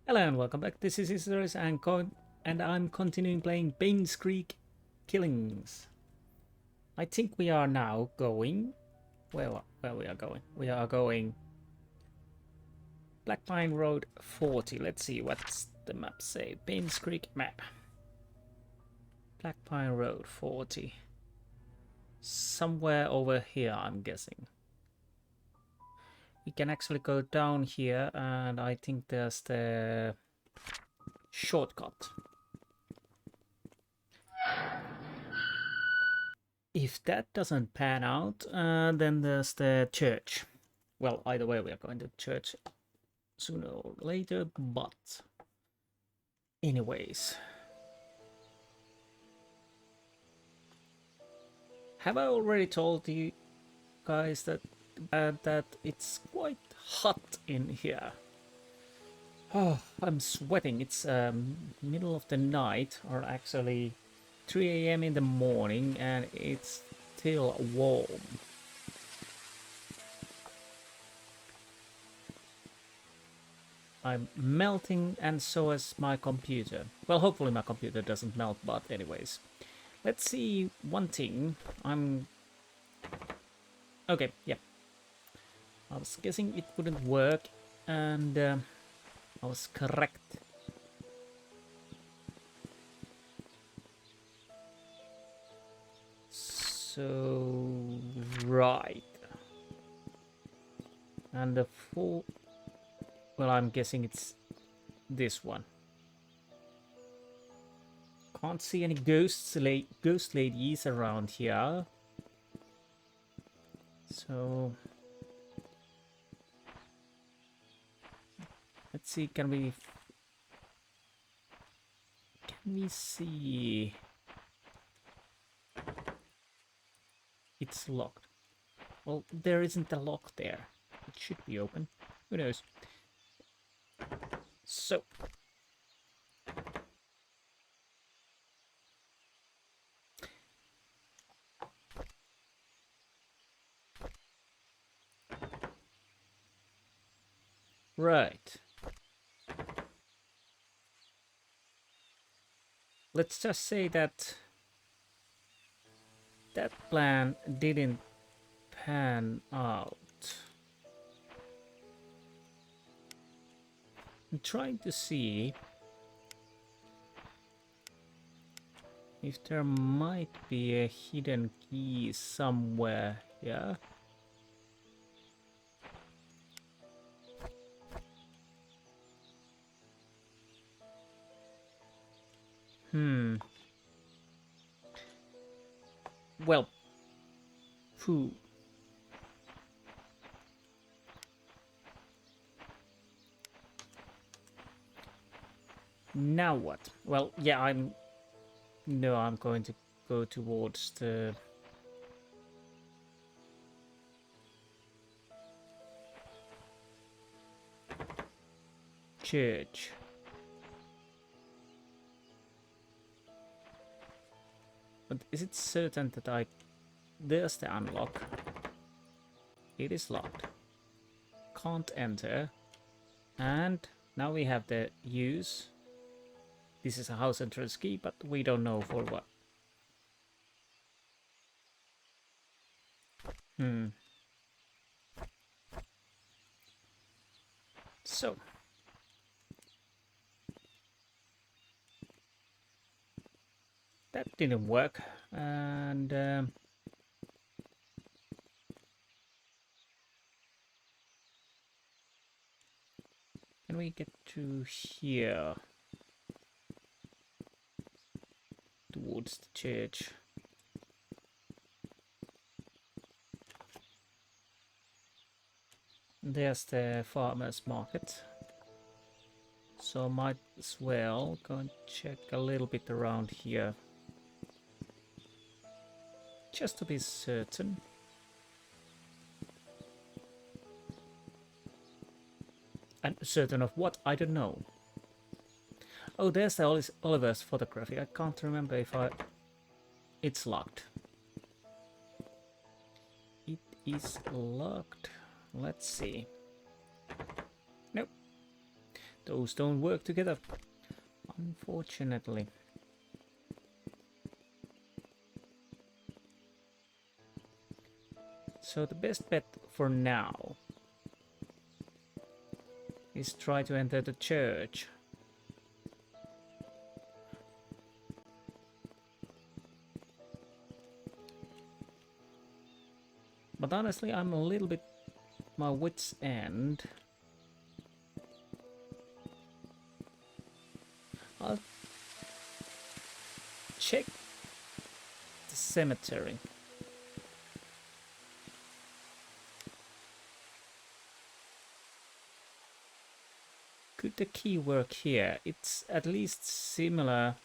Hello and welcome back. This is Insti and I'm continuing playing Painscreek Killings. I think we are now going where we are going. We are going Black Pine Road 40. Let's see what's the map say. Painscreek map. Black Pine Road 40. Somewhere over here, I'm guessing. We can actually go down here, and I think there's the shortcut. If that doesn't pan out, then there's the church. Well, either way, we are going to church sooner or later, but anyways. Have I already told you guys that it's quite hot in here? Oh, I'm sweating. It's middle of the night, or actually 3 a.m. in the morning, and it's still warm. I'm melting, and so is my computer. Well, hopefully my computer doesn't melt, but anyways. Let's see one thing. Okay, yeah. I was guessing it wouldn't work, and I was correct. So, right. And the full... Well, I'm guessing it's this one. Can't see any ghost ladies around here. So... Let's see, can we see? It's locked. Well, there isn't a lock there. It should be open. Who knows? So. Right. Let's just say that that plan didn't pan out. I'm trying to see if there might be a hidden key somewhere here. Well, who? Now what? Well, yeah, I'm going to go towards the church. But is it certain that there's the unlock? It is locked. Can't enter. And now we have the use. This is a house entrance key, but we don't know for what. So. That didn't work, and can we get to here towards the church? There's the farmer's market, so might as well go and check a little bit around here. Just to be certain. And certain of what? I don't know. Oh, there's the Oliver's photography. I can't remember if it's locked. It is locked. Let's see. Nope. Those don't work together, unfortunately. So the best bet for now is try to enter the church. But honestly, I'm a little bit my wit's end. I'll check the cemetery. Could the key work here? It's at least similar.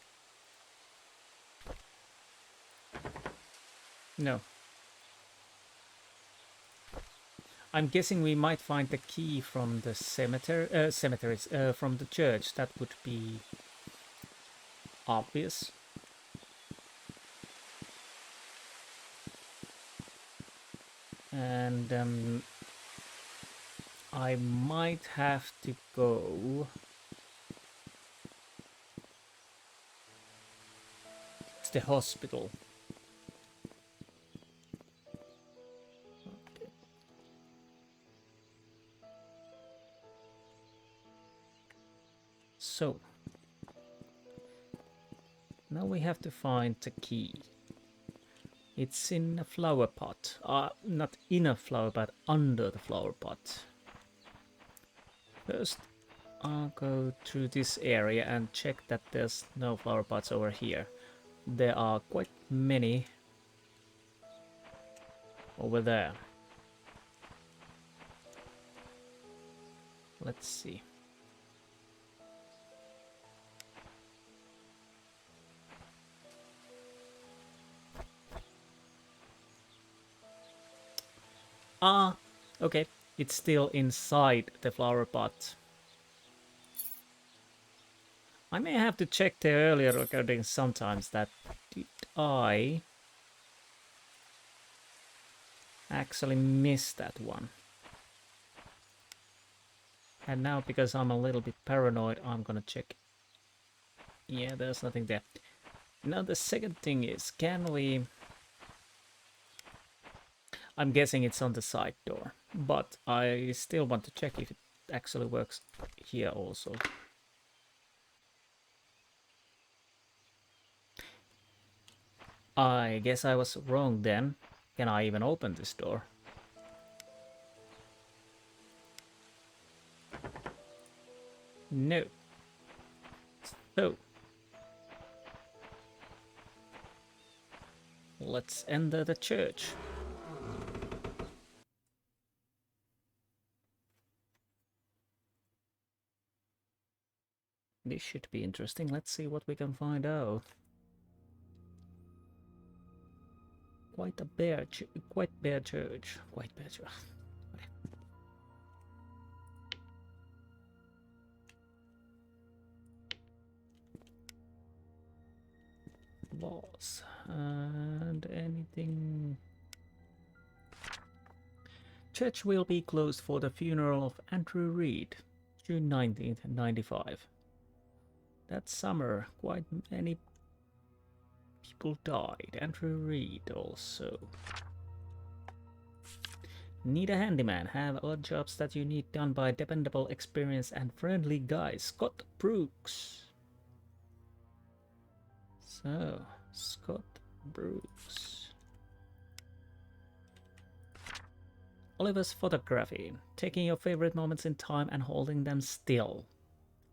No. I'm guessing we might find the key from the cemeteries, from the church. That would be obvious. And I might have to go to the hospital. Okay. So now we have to find the key. It's in a flower pot. Not in a flower pot, under the flower pot. First, I'll go through this area and check that there's no flower pots over here. There are quite many over there. Let's see. Ah, okay. It's still inside the flower pot. I may have to check the earlier recordings sometimes. That did I actually miss that one? And now, because I'm a little bit paranoid, I'm gonna check. Yeah, there's nothing there. Now the second thing is, can we... I'm guessing it's on the side door, but I still want to check if it actually works here also. I guess I was wrong then. Can I even open this door? No. So, let's enter the church. This should be interesting. Let's see what we can find out. Quite bare church. Quite bare church. Laws and anything. Church will be closed for the funeral of Andrew Reed, June 19th, 95. That summer, quite many people died. Andrew Reed also. Need a handyman? Have odd jobs that you need done by dependable, experienced, and friendly guy. Scott Brooks. So, Scott Brooks. Oliver's photography. Taking your favorite moments in time and holding them still.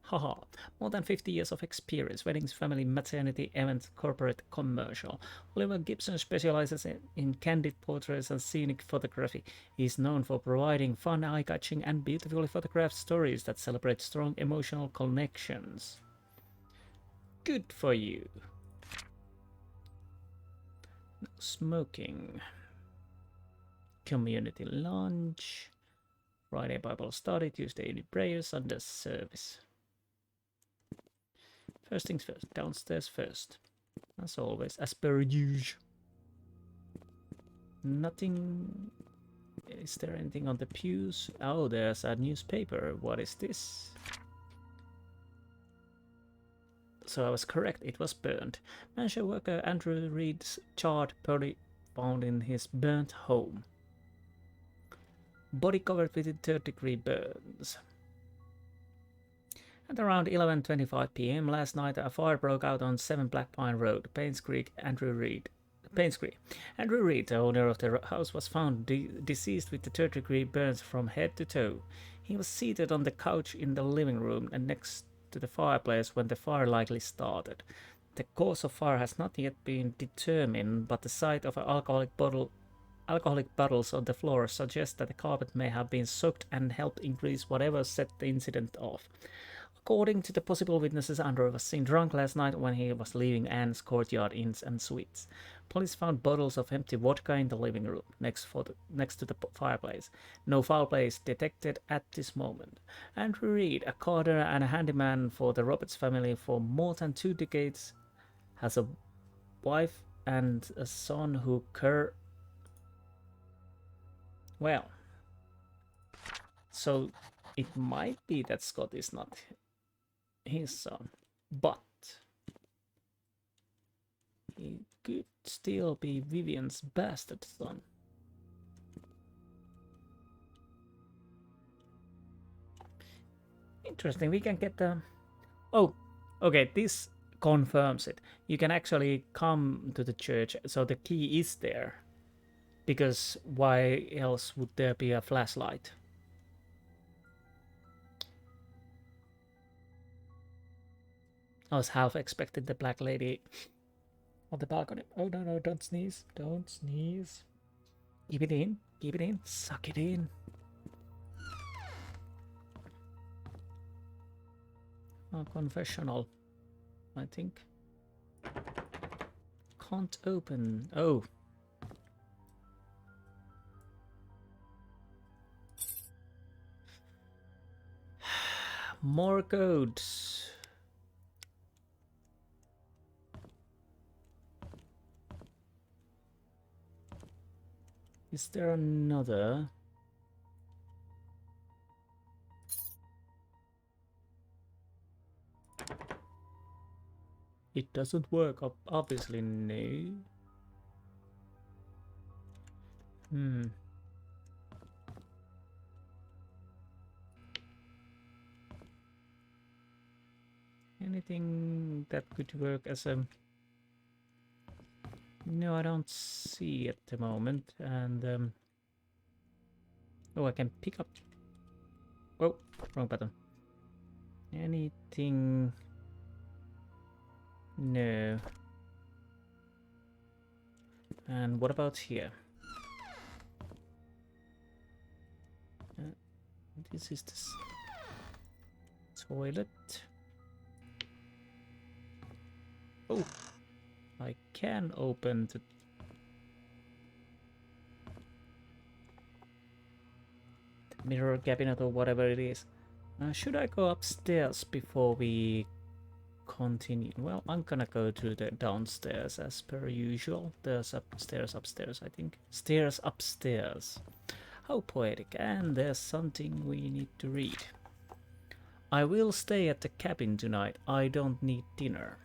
Haha, more than 50 years of experience, weddings, family, maternity, events, corporate, commercial. Oliver Gibson specializes in candid portraits and scenic photography. He is known for providing fun, eye-catching, and beautifully photographed stories that celebrate strong emotional connections. Good for you. No smoking. Community lunch. Friday Bible study, Tuesday evening prayer, Sunday service. First things first, downstairs first. As always, as per usual. Nothing. Is there anything on the pews? Oh, there's a newspaper. What is this? So I was correct, it was burned. Mansion worker Andrew Reed's charred body found in his burnt home. Body covered with third-degree burns. At around 11:25 p.m. last night, a fire broke out on 7 Black Pine Road, Painscreek. Andrew Reed, the owner of the house, was found deceased with the third-degree burns from head to toe. He was seated on the couch in the living room and next to the fireplace when the fire likely started. The cause of fire has not yet been determined, but the sight of an alcoholic bottles on the floor suggests that the carpet may have been soaked and helped increase whatever set the incident off. According to the possible witnesses, Andrew was seen drunk last night when he was leaving Anne's Courtyard Inns and Suites. Police found bottles of empty vodka in the living room, next to the fireplace. No foul play detected at this moment. Andrew Reed, a carter and a handyman for the Roberts family for more than 2 decades, has a wife and a son who Well, so it might be that Scott is not his son, but he could still be Vivian's bastard son. Interesting, we can get the... Oh, okay, this confirms it. You can actually come to the church, so the key is there. Because why else would there be a flashlight? I was half expecting the black lady on the balcony. Oh no, don't sneeze. Don't sneeze. Keep it in. Keep it in. Suck it in. Oh, confessional, I think. Can't open. Oh. More codes. Is there another? It doesn't work, obviously, no. Anything that could work as a... No, I don't see at the moment. And oh, I can pick up... Oh, wrong button. Anything... No. And what about here? This is the toilet. Oh, I can open the... mirror cabinet or whatever it is. Should I go upstairs before we continue? Well, I'm gonna go to the downstairs as per usual. There's upstairs, I think. Stairs upstairs. How poetic. And there's something we need to read. I will stay at the cabin tonight. I don't need dinner.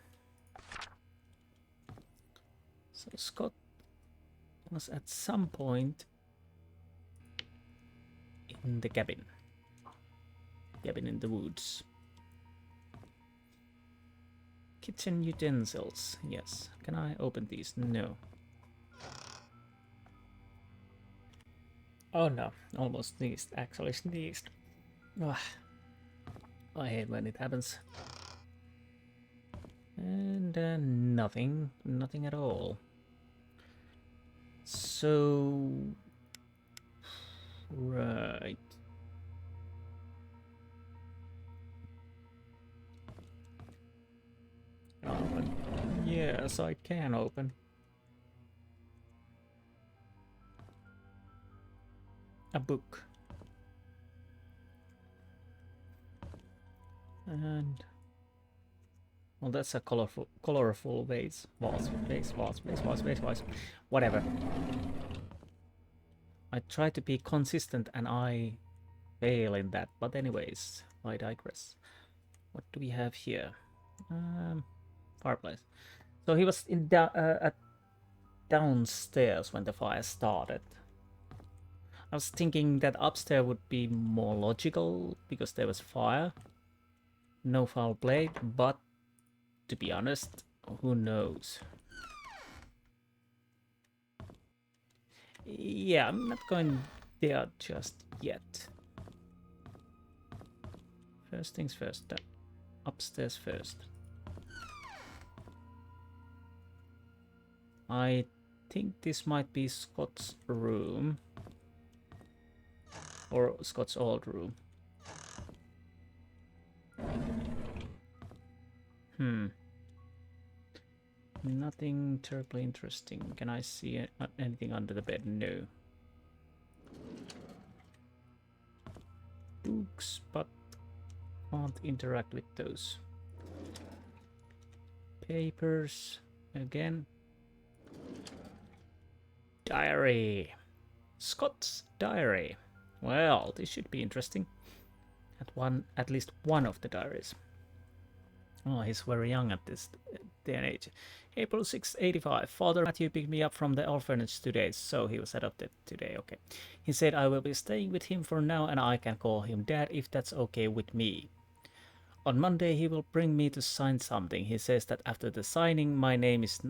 So Scott was at some point in the cabin. Cabin in the woods. Kitchen utensils. Yes. Can I open these? No. Oh no. Almost sneezed. Actually sneezed. Ugh. I hate when it happens. And nothing. Nothing at all. So... Right. Yes, I can open. A book. And... well, that's a colorful vase. Vase. Whatever. I try to be consistent and I fail in that. But anyways, I digress. What do we have here? fireplace. So he was at downstairs when the fire started. I was thinking that upstairs would be more logical because there was fire, no foul play, but to be honest, who knows? Yeah, I'm not going there just yet. First things first, upstairs first. I think this might be Scott's room. Or Scott's old room. Nothing terribly interesting. Can I see anything under the bed? No. Books, but can't interact with those. Papers again. Diary. Scott's diary. Well, this should be interesting. At least one of the diaries. Oh, he's very young at this day and age. April 6, 85. Father Matthew picked me up from the orphanage today, so he was adopted today. Okay. He said I will be staying with him for now and I can call him Dad if that's okay with me. On Monday he will bring me to sign something. He says that after the signing my name is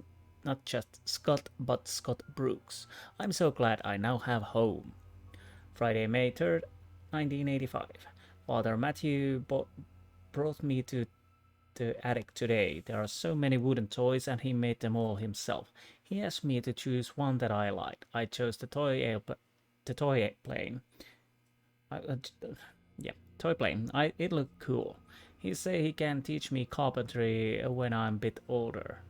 not just Scott but Scott Brooks. I'm so glad I now have home. Friday, May 3rd, 1985. Father Matthew brought me to the attic today. There are so many wooden toys and he made them all himself. He asked me to choose one that I liked. I chose the toy plane. Toy plane. It looked cool. He said he can teach me carpentry when I'm a bit older.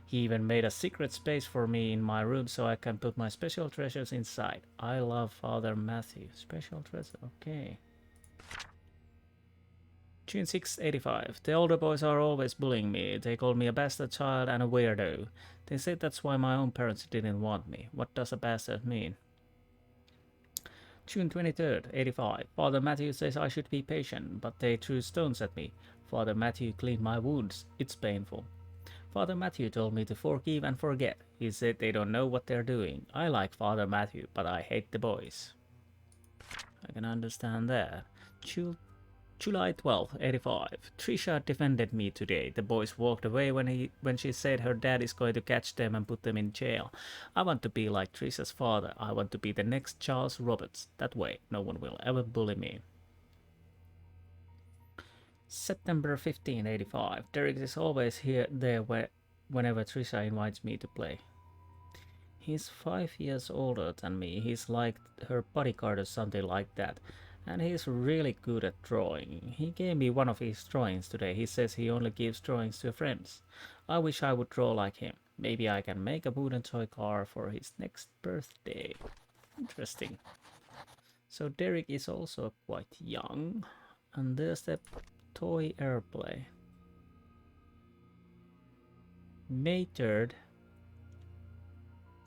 He even made a secret space for me in my room so I can put my special treasures inside. I love Father Matthew. Special treasure, okay. June 6, 85. The older boys are always bullying me. They call me a bastard child and a weirdo. They said that's why my own parents didn't want me. What does a bastard mean? June 23rd, 85. Father Matthew says I should be patient, but they threw stones at me. Father Matthew cleaned my wounds. It's painful. Father Matthew told me to forgive and forget. He said they don't know what they're doing. I like Father Matthew, but I hate the boys. I can understand that. July 12th, 85. Trisha defended me today. The boys walked away when she said her dad is going to catch them and put them in jail. I want to be like Trisha's father. I want to be the next Charles Roberts. That way, no one will ever bully me. September 15, 85. Derek is always there whenever Trisha invites me to play. He's 5 years older than me. He's like her bodyguard or something like that. And he's really good at drawing. He gave me one of his drawings today. He says he only gives drawings to friends. I wish I would draw like him. Maybe I can make a wooden toy car for his next birthday. Interesting. So Derek is also quite young. And there's the toy airplane. May 3rd,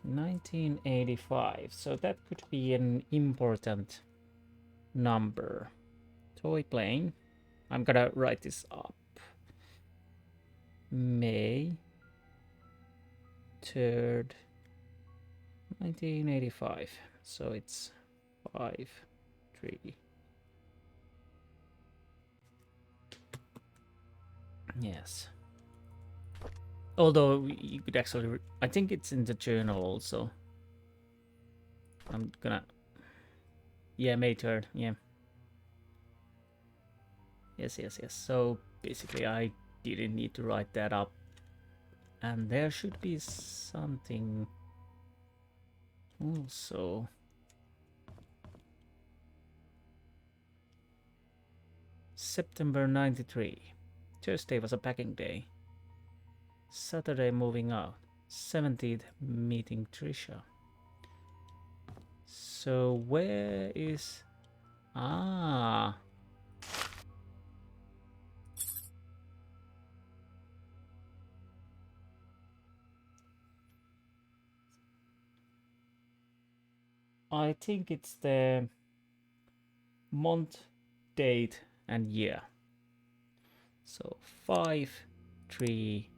1985. So that could be an important number. Toy plane. I'm gonna write this up. May 3rd, 1985. So it's 5, 3. Yes. Although you could actually, I think it's in the journal also. I'm gonna, yeah, May 3rd, yeah. Yes. So basically I didn't need to write that up. And there should be something also. September 93. Thursday was a packing day. Saturday moving out. 17th meeting Trisha. So where is... Ah. I think it's the month, date, and year. So 5, 3,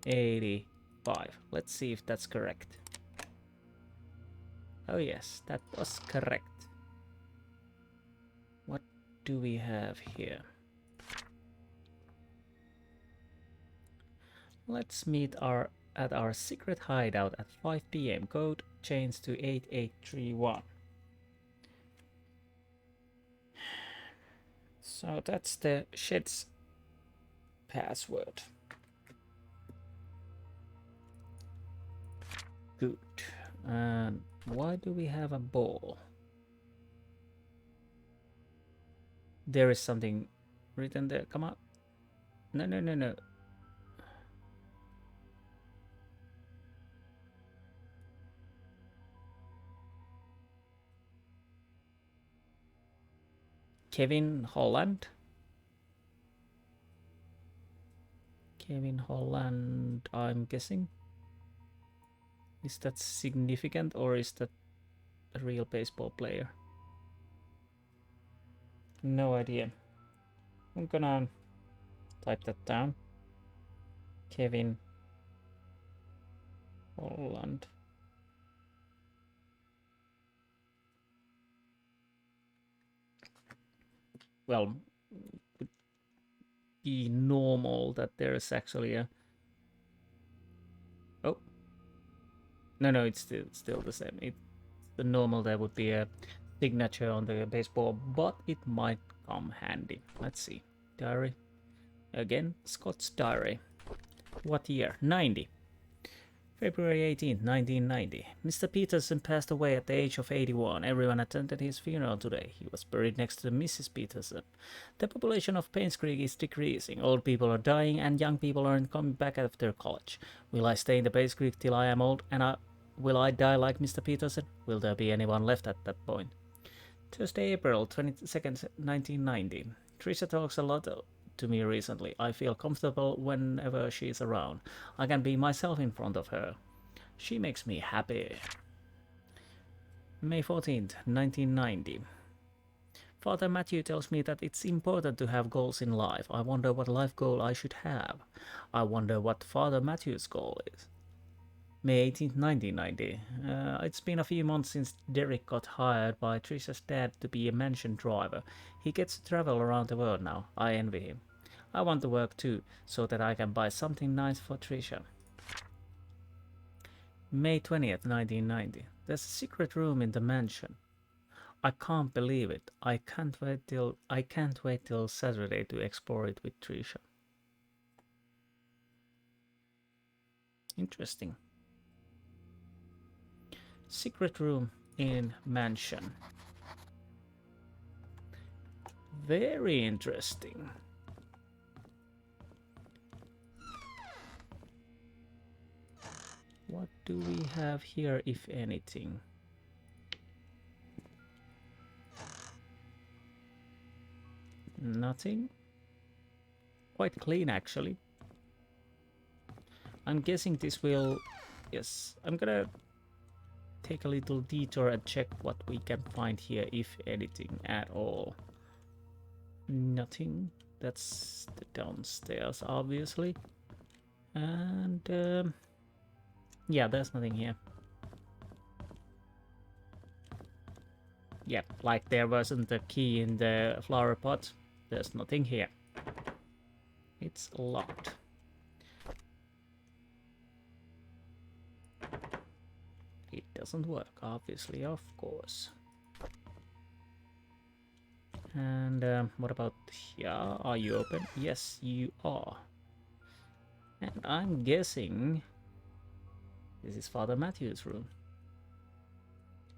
85. Let's see if that's correct. Oh yes, that was correct. What do we have here? Let's meet at our secret hideout at 5 p.m. Code changed to 8831. So that's the shed's password. Good. And why do we have a ball? There is something written there. Come on. No, no, no, no. Kevin Holland. Kevin Holland, I'm guessing. Is that significant or is that a real baseball player? No idea. I'm gonna type that down. Kevin Holland. Well, could be normal that there's actually a... Oh. No, it's still the same. It's the normal there would be a signature on the baseball, but it might come handy. Let's see. Diary. Again, Scott's diary. What year? 90. February 18th, 1990. Mr. Peterson passed away at the age of 81. Everyone attended his funeral today. He was buried next to Mrs. Peterson. The population of Painscreek is decreasing. Old people are dying and young people aren't coming back after college. Will I stay in the Painscreek till I am old and will I die like Mr. Peterson? Will there be anyone left at that point? Thursday, April 22nd, 1990. Trisha talks a lot to me recently. I feel comfortable whenever she's around. I can be myself in front of her. She makes me happy. May 14th, 1990. Father Matthew tells me that it's important to have goals in life. I wonder what life goal I should have. I wonder what Father Matthew's goal is. May 18th, 1990. It's been a few months since Derek got hired by Trisha's dad to be a mansion driver. He gets to travel around the world now. I envy him. I want to work too, so that I can buy something nice for Trisha. May 20th, 1990. There's a secret room in the mansion. I can't believe it. I can't wait till Saturday to explore it with Trisha. Interesting. Secret room in mansion. Very interesting. What do we have here, if anything? Nothing. Quite clean, actually. I'm guessing this will... Yes, I'm gonna take a little detour and check what we can find here, if anything at all. Nothing. That's the downstairs, obviously. And yeah, there's nothing here. Yeah, like there wasn't a key in the flower pot. There's nothing here. It's locked. It doesn't work, obviously, of course. And what about here? Are you open? Yes, you are. And I'm guessing this is Father Matthew's room.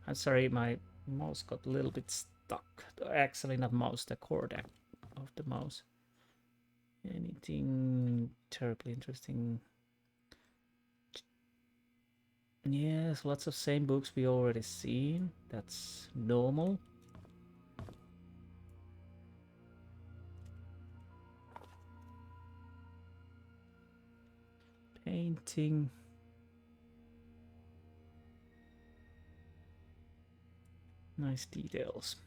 I'm sorry, my mouse got a little bit stuck. Actually, not mouse, the cord of the mouse. Anything terribly interesting? Yes, lots of same books we already seen. That's normal. Painting. Nice details.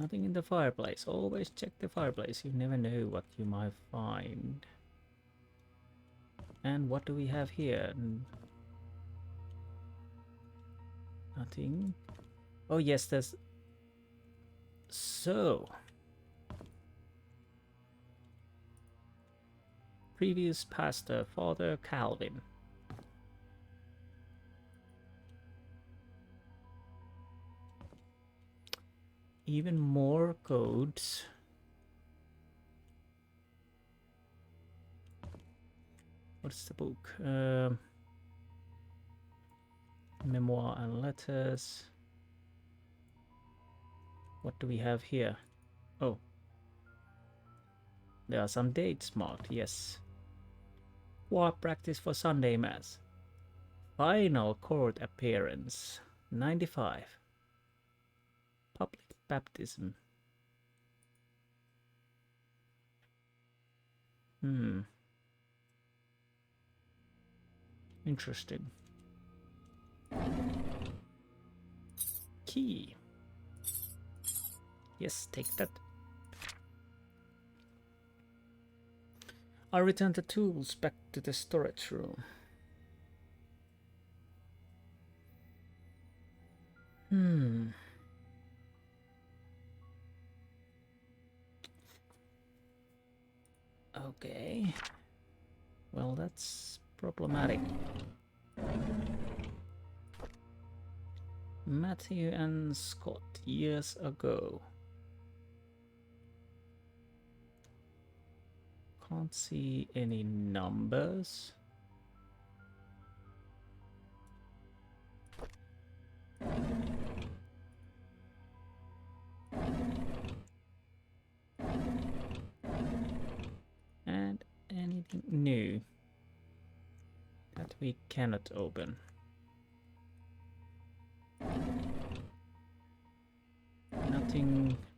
Nothing in the fireplace. Always check the fireplace. You never know what you might find. And what do we have here? Nothing. Oh yes, there's... So... Previous pastor, Father Calvin. Even more codes. What's the book? Memoir and letters. What do we have here? Oh. There are some dates marked, yes. Choir practice for Sunday Mass. Final court appearance. 95. Public baptism. Interesting. Key. Yes, take that. I return the tools back to the storage room. Okay. Well, that's problematic. Matthew and Scott, years ago. Can't see any numbers. And anything new that we cannot open.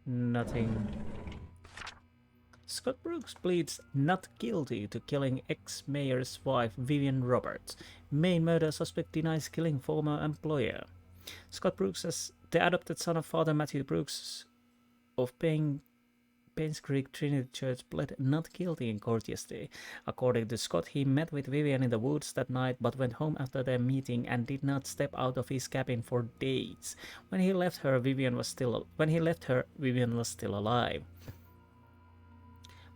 Nothing. Scott Brooks pleads not guilty to killing ex-mayor's wife Vivian Roberts. Main murder suspect denies killing former employer. Scott Brooks, as the adopted son of Father Matthew Brooks of Painscreek Trinity Church, pled not guilty in court yesterday. According to Scott, he met with Vivian in the woods that night but went home after their meeting and did not step out of his cabin for days. When he left her, Vivian was still alive.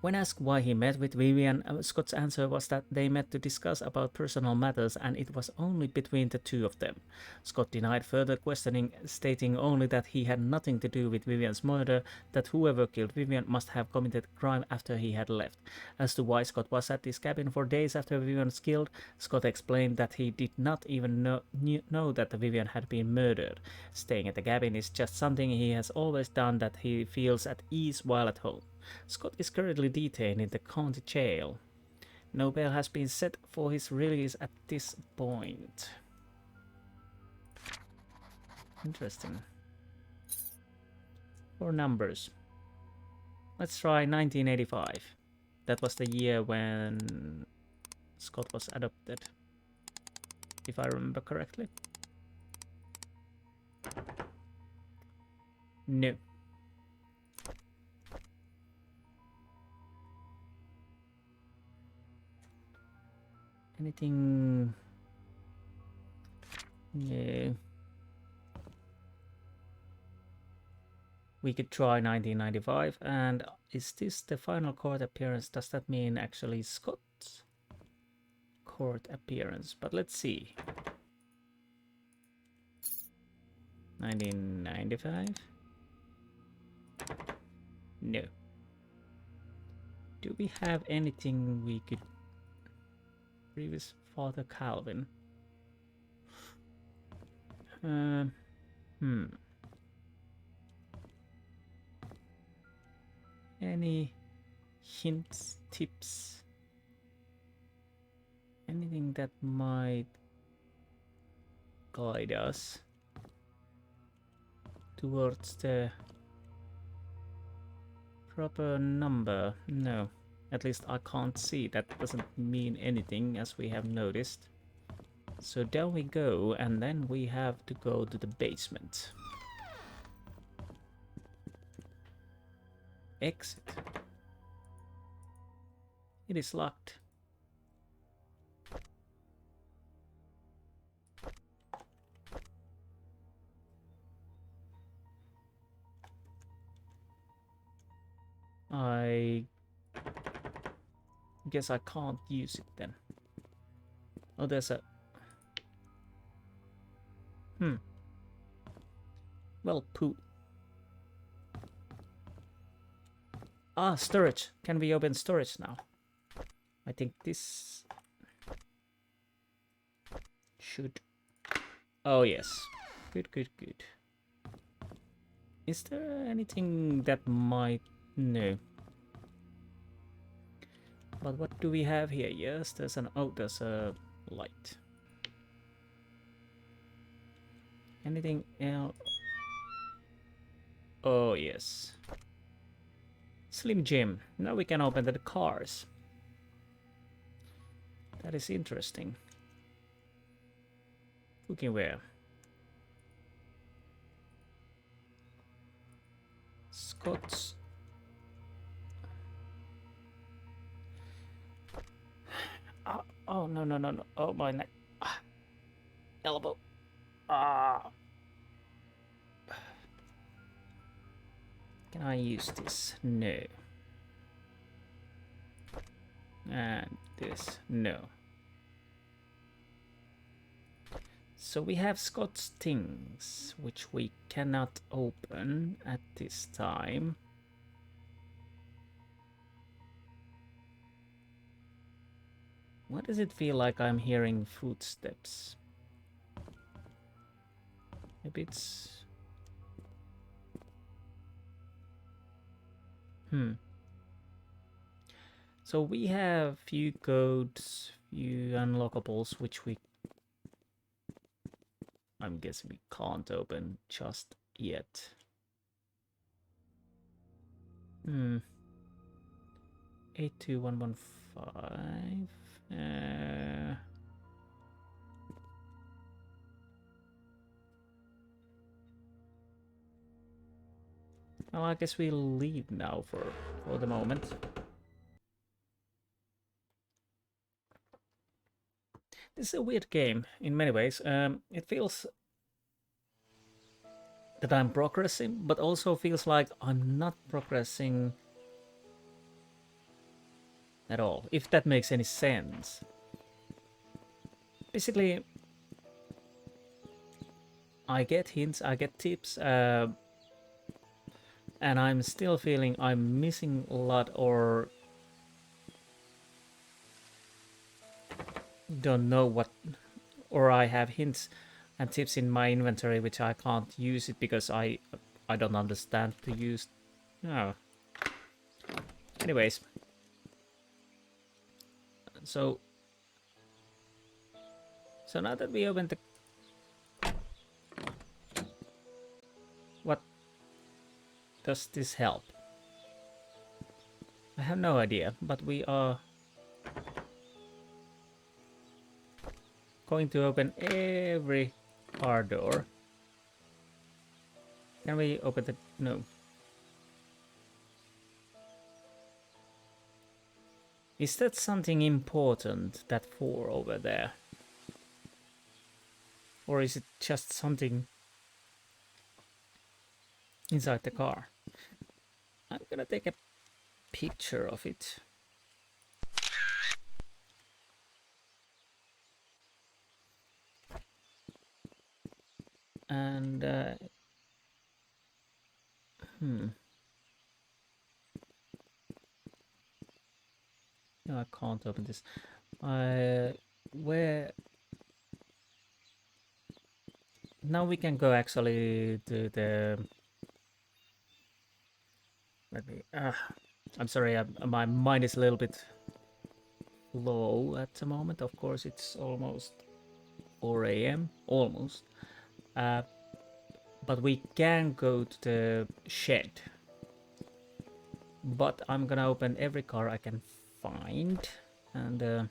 When asked why he met with Vivian, Scott's answer was that they met to discuss about personal matters and it was only between the two of them. Scott denied further questioning, stating only that he had nothing to do with Vivian's murder, that whoever killed Vivian must have committed a crime after he had left. As to why Scott was at his cabin for days after Vivian was killed, Scott explained that he did not even know that Vivian had been murdered. Staying at the cabin is just something he has always done, that he feels at ease while at home. Scott is currently detained in the county jail. No bail has been set for his release at this point. Interesting. For numbers. Let's try 1985. That was the year when Scott was adopted, if I remember correctly. No. Anything? Yeah. We could try 1995. And is this the final court appearance? Does that mean actually Scott's court appearance? But let's see. 1995? No. Do we have anything we could... Previous Father Calvin. Any hints, tips, anything that might guide us towards the proper number? No. At least I can't see. That doesn't mean anything, as we have noticed. So down we go, and then we have to go to the basement. Exit. It is locked. I guess I can't use it then. Oh, there's a... Well, poo. Ah, storage. Can we open storage now? I think this should... Oh, yes. Good, good, good. Is there anything that might... No. But what do we have here? Yes, there's an... Oh, there's a light. Anything else? Oh, yes. Slim Jim. Now we can open the cars. That is interesting. Cookware. Scott's. Oh, no, no, no, no. Oh, my neck. Ah, elbow. Ah. Can I use this? No. And this? No. So we have Scott's things, which we cannot open at this time. Why does it feel like I'm hearing footsteps? Maybe it's... So we have few codes, few unlockables, which I'm guessing we can't open just yet. 82115. Well, I guess we'll leave now for the moment. This is a weird game in many ways. It feels that I'm progressing, but also feels like I'm not progressing at all, if that makes any sense. Basically, I get hints, I get tips, and I'm still feeling I'm missing a lot or don't know what, or I have hints and tips in my inventory which I can't use it because I don't understand to use. Oh. Anyways, so now that we opened the... What does this help? I have no idea, but we are going to open every car door. Can we open the... No. Is that something important, that 4 over there? Or is it just something inside the car? I'm gonna take a picture of it. And no, I can't open this. Where... Now we can go actually to the... Let me... I'm sorry, my mind is a little bit low at the moment. Of course, it's almost 4 AM, almost. But we can go to the shed. But I'm gonna open every car I can find. And...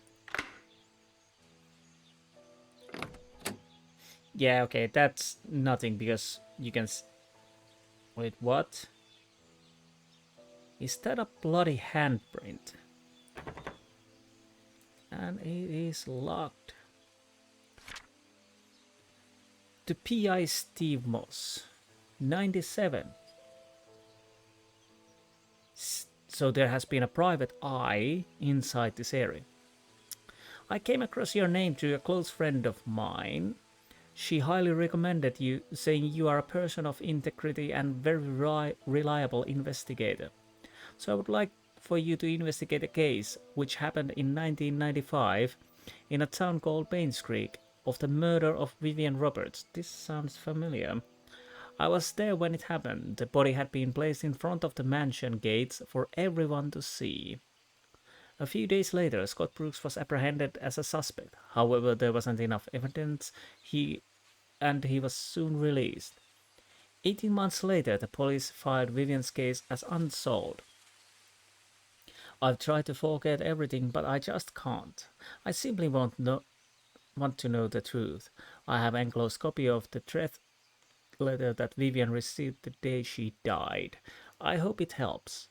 yeah, okay, that's nothing because you can... Wait, what? Is that a bloody handprint? And it is locked. To P.I. Steve Moss, 97. So there has been a private eye inside this area. I came across your name through a close friend of mine. She highly recommended you, saying you are a person of integrity and very reliable investigator. So I would like for you to investigate a case which happened in 1995 in a town called Painscreek of the murder of Vivian Roberts. This sounds familiar. I was there when it happened. The body had been placed in front of the mansion gates for everyone to see. A few days later, Scott Brooks was apprehended as a suspect. However, there wasn't enough evidence, and he was soon released. 18 months later, the police filed Vivian's case as unsolved. I've tried to forget everything, but I just can't. I simply want to know the truth. I have an enclosed copy of the threat letter that Vivian received the day she died. I hope it helps.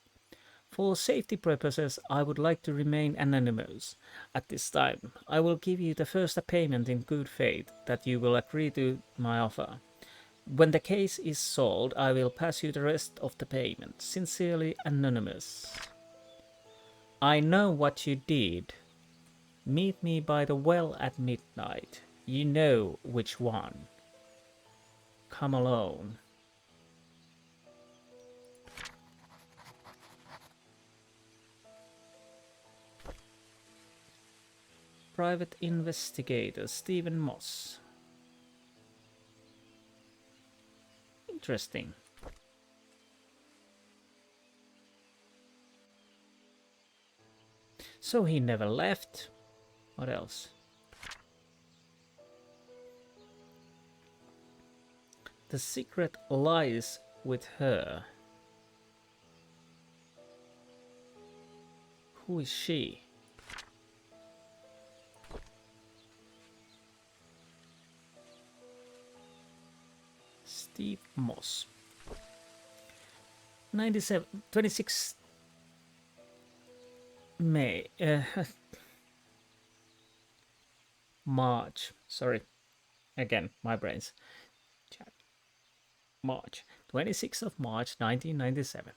For safety purposes, I would like to remain anonymous. At this time, I will give you the first payment in good faith that you will agree to my offer. When the case is solved, I will pass you the rest of the payment. Sincerely, Anonymous. I know what you did. Meet me by the well at midnight. You know which one. Come alone. Private investigator Stephen Moss. Interesting. So he never left. What else? The secret lies with her. Who is she? Steve Moss. 26 May. March. Sorry. Again, my brains. March. 26th of March 1997.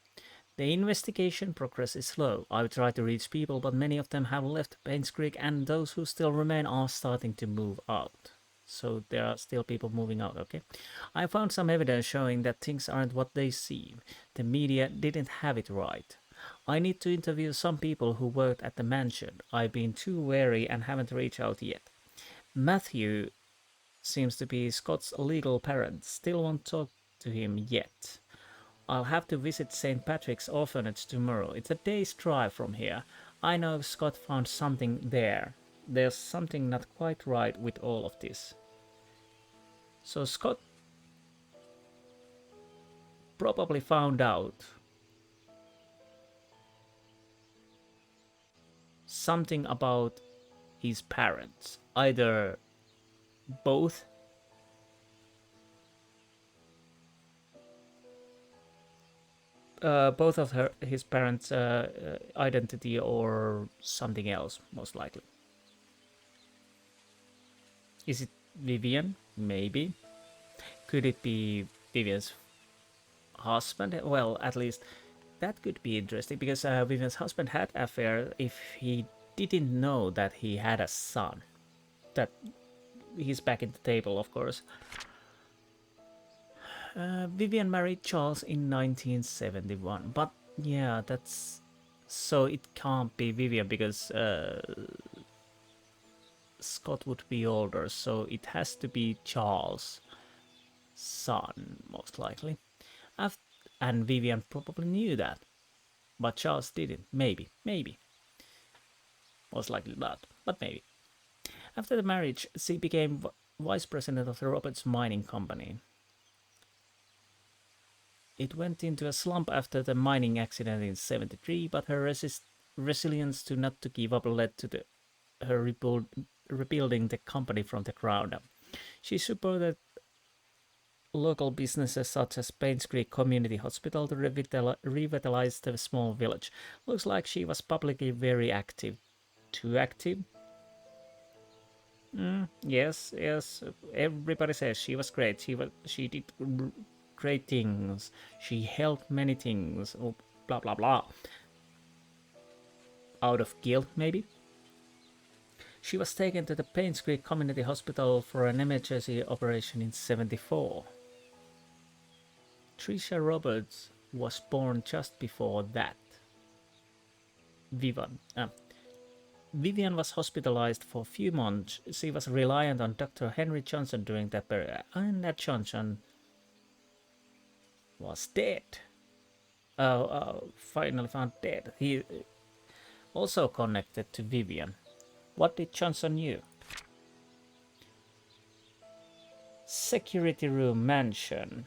The investigation progress is slow. I've tried to reach people, but many of them have left Painscreek, and those who still remain are starting to move out. So there are still people moving out, okay? I found some evidence showing that things aren't what they seem. The media didn't have it right. I need to interview some people who worked at the mansion. I've been too wary and haven't reached out yet. Matthew seems to be Scott's legal parent. Still won't talk to him yet. I'll have to visit St. Patrick's orphanage tomorrow. It's a day's drive from here. I know Scott found something there. There's something not quite right with all of this. So Scott probably found out something about his parents. Either both both of his parents' identity or something else, most likely. Is it Vivian? Maybe. Could it be Vivian's husband? Well, at least that could be interesting because Vivian's husband had an affair if he didn't know that he had a son. That he's back in the table, of course. Vivian married Charles in 1971, but yeah, that's so it can't be Vivian because Scott would be older, so it has to be Charles' son, most likely. And Vivian probably knew that, but Charles didn't. Maybe. Most likely not, but maybe. After the marriage, she became vice president of the Roberts Mining Company. It went into a slump after the mining accident in '73, but her resilience to not to give up led to her rebuilding the company from the ground up. She supported local businesses such as Painscreek Community Hospital to revitalize the small village. Looks like she was publicly very active. Too active? Yes, yes. Everybody says she was great. She did great things. She helped many things. Oh, blah blah blah. Out of guilt, maybe. She was taken to the Painscreek Community Hospital for an emergency operation in '74. Trisha Roberts was born just before that. Vivian. Vivian was hospitalized for a few months. She was reliant on Dr. Henry Johnson during that period, and that Johnson was dead. Finally found dead. He also connected to Vivian. What did Johnson knew? Security room mansion.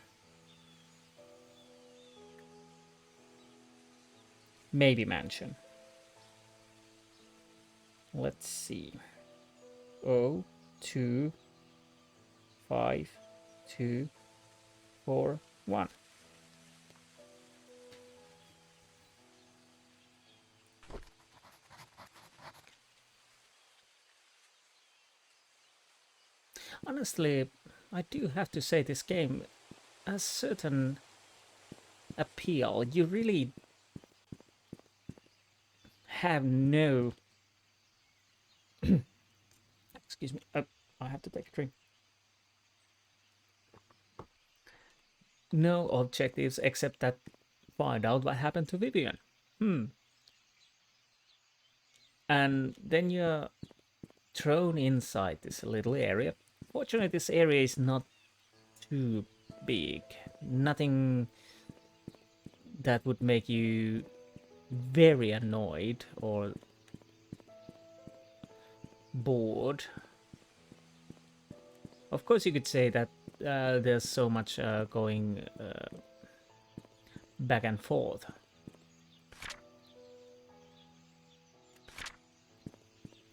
Maybe mansion. Let's see. 0, 2, 5, 2, 4, 1. Honestly, I do have to say this game has certain appeal. You really have no... Excuse me. I have to take a drink. No objectives except that find out what happened to Vivian. And then you're thrown inside this little area. Fortunately, this area is not too big. Nothing that would make you very annoyed or bored. Of course, you could say that there's so much going back and forth.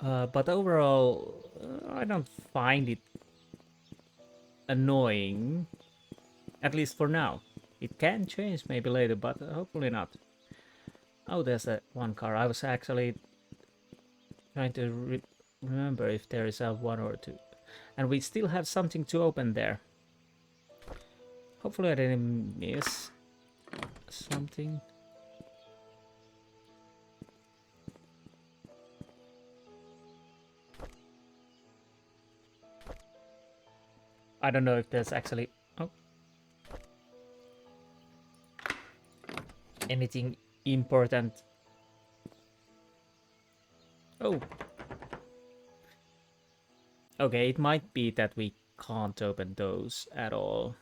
But overall, I don't find it annoying, at least for now. It can change maybe later, but hopefully not. Oh, there's that one car. I was actually trying to remember if there is a 1 or 2. And we still have something to open there. Hopefully I didn't miss something. I don't know if there's actually anything important. Oh. Okay, it might be that we can't open those at all.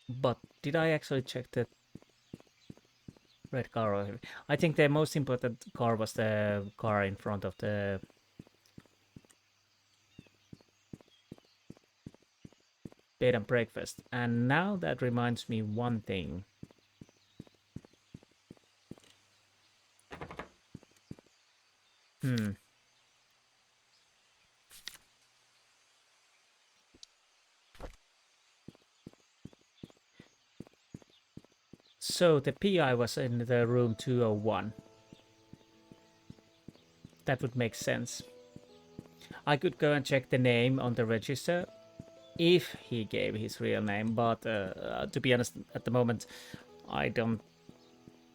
But did I actually check the red car? I think the most important car was the car in front of the bed and breakfast. And now that reminds me one thing. So the PI was in the room 201. That would make sense. I could go and check the name on the register if he gave his real name, but to be honest, at the moment, I don't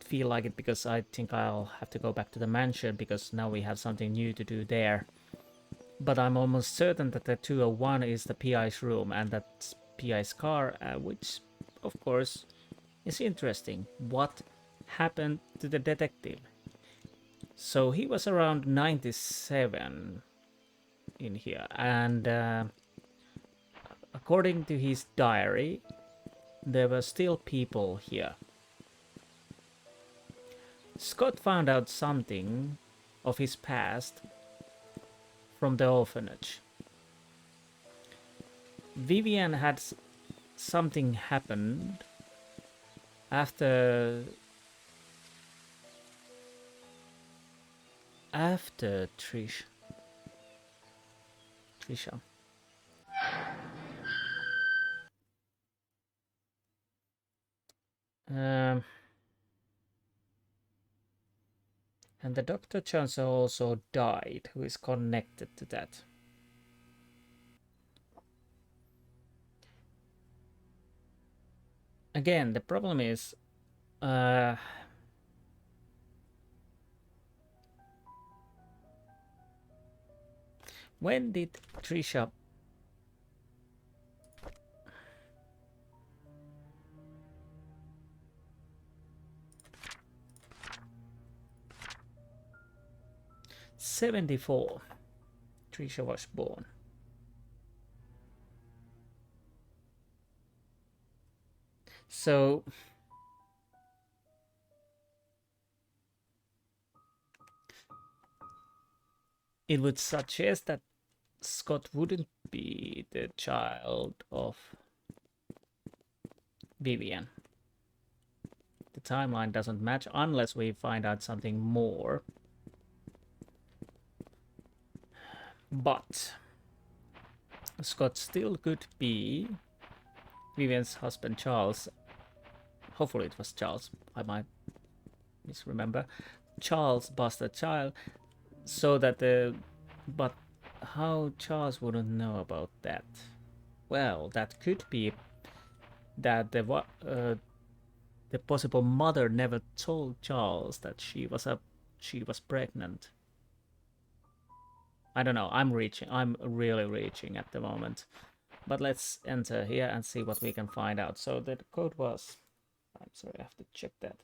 feel like it because I think I'll have to go back to the mansion because now we have something new to do there. But I'm almost certain that the 201 is the PI's room and that's PI's car, which, of course, is interesting. What happened to the detective? So he was around 97 in here, and according to his diary, there were still people here. Scott found out something of his past from the orphanage. Vivian had something happened after Trisha. Um, and the Dr. Johnson also died, who is connected to that. Again, the problem is when did Trisha 74 Trisha was born. So it would suggest that Scott wouldn't be the child of Vivian. The timeline doesn't match unless we find out something more. But Scott still could be Vivian's husband Charles. Hopefully it was Charles. I might misremember. Charles bastard child. So that the... But how Charles wouldn't know about that? Well, that could be that the possible mother never told Charles that she was pregnant. I don't know. I'm really reaching at the moment. But let's enter here and see what we can find out. So the code was... I'm sorry, I have to check that.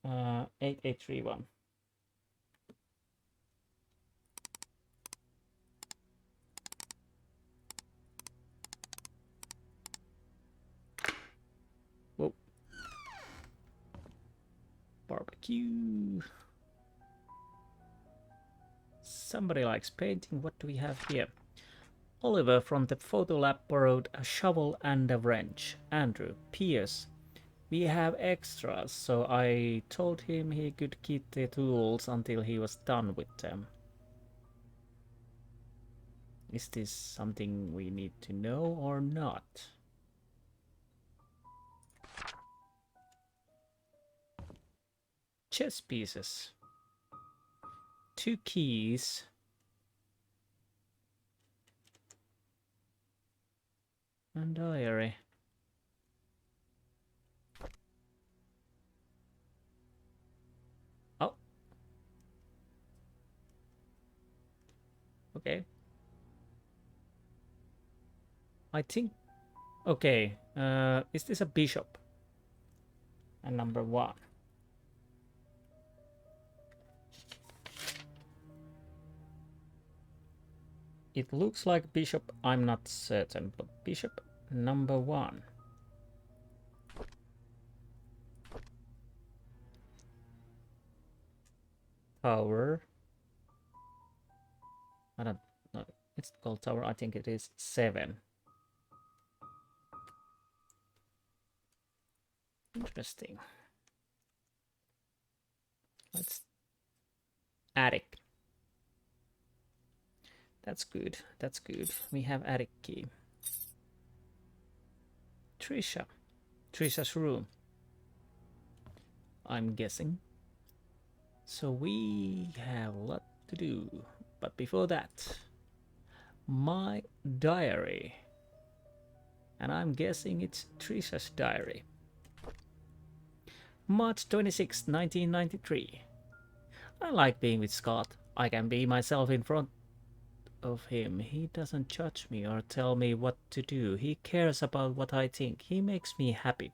8831. Whoa. Barbecue. Somebody likes painting. What do we have here? Oliver from the photo lab borrowed a shovel and a wrench. Andrew, P.S. We have extras, so I told him he could keep the tools until he was done with them. Is this something we need to know or not? Chess pieces. 2 keys. And diary. Oh. Okay. I think... Okay. Is this a bishop? And number 1. It looks like bishop. I'm not certain, but bishop number 1. Tower. I don't know. It's called tower. I think it is 7. Interesting. Let's attic. That's good. That's good. We have attic key. Trisha. Trisha's room. I'm guessing. So we have a lot to do. But before that, my diary. And I'm guessing it's Trisha's diary. March 26, 1993. I like being with Scott. I can be myself in front of him. He doesn't judge me or tell me what to do. He cares about what I think. He makes me happy.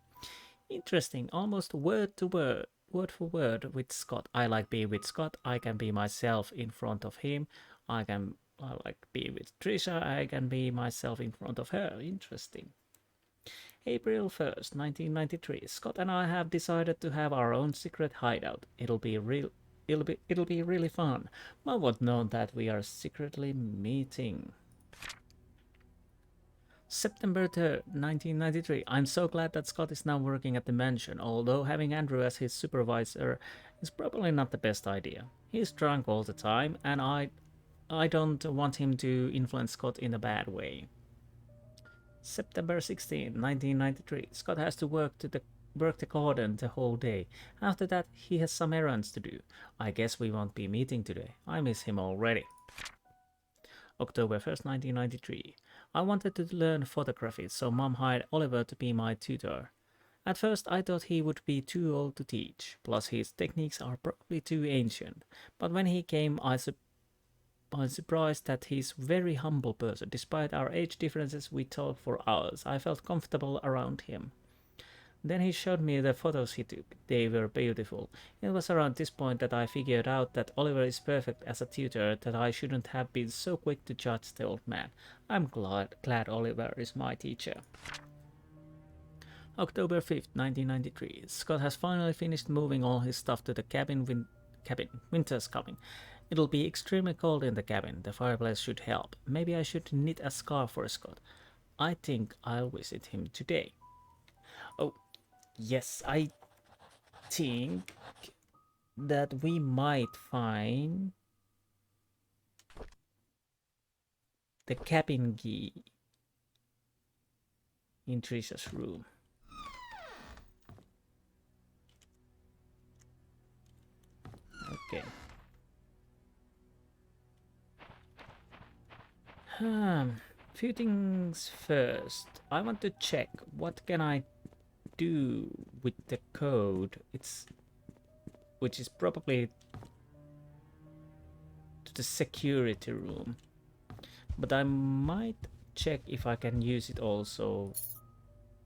Interesting, almost word for word with Scott. I like being with Scott. I can be myself in front of him. I like being with Trisha. I can be myself in front of her. Interesting. April 1st, 1993. Scott and I have decided to have our own secret hideout. It'll be really fun. Mom won't know that we are secretly meeting. September 3rd, 1993. I'm so glad that Scott is now working at the mansion, although having Andrew as his supervisor is probably not the best idea. He's drunk all the time, and I don't want him to influence Scott in a bad way. September 16, 1993. Scott has to work work the garden the whole day. After that, he has some errands to do. I guess we won't be meeting today. I miss him already. October 1st, 1993. I wanted to learn photography, so Mom hired Oliver to be my tutor. At first, I thought he would be too old to teach, plus his techniques are probably too ancient. But when he came, I was surprised that he's a very humble person. Despite our age differences, we talked for hours. I felt comfortable around him. Then he showed me the photos he took. They were beautiful. It was around this point that I figured out that Oliver is perfect as a tutor, that I shouldn't have been so quick to judge the old man. I'm glad Oliver is my teacher. October 5th, 1993. Scott has finally finished moving all his stuff to the cabin. Winter's coming. It'll be extremely cold in the cabin. The fireplace should help. Maybe I should knit a scarf for Scott. I think I'll visit him today. Oh, yes, I think that we might find the cabin key in Trisha's room. Okay. Few things first. I want to check what can I do with the code. Which is probably to the security room. But I might check if I can use it also.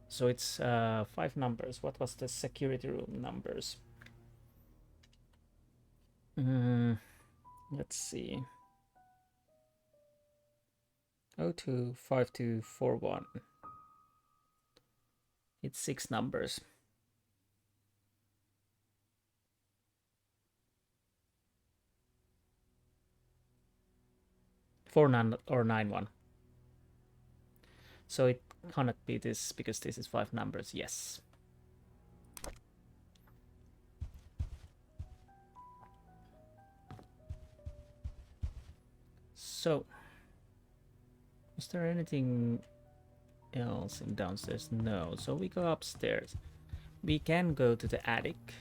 So it's 5 numbers. What was the security room numbers? Let's see. 025241. It's 6 numbers. 49 or 91. So it cannot be this because this is 5 numbers. Yes. So, is there anything else in downstairs? No. So we go upstairs. We can go to the attic.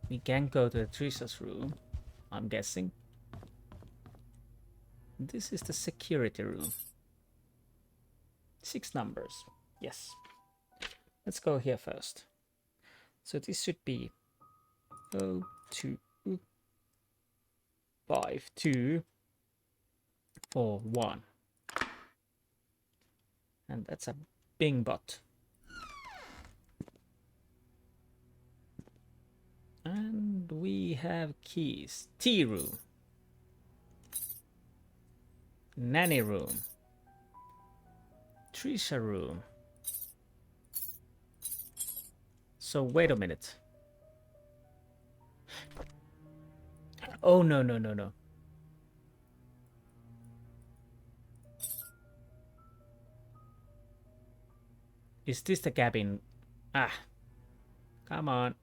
We can go to Trisha's room, I'm guessing. This is the security room. 6 numbers. Yes. Let's go here first. So this should be 025241. And that's a Bing bot. And we have keys. Tea room. Nanny room. Trisha room. So wait a minute. Oh, no. Is this the cabin? Ah, come on.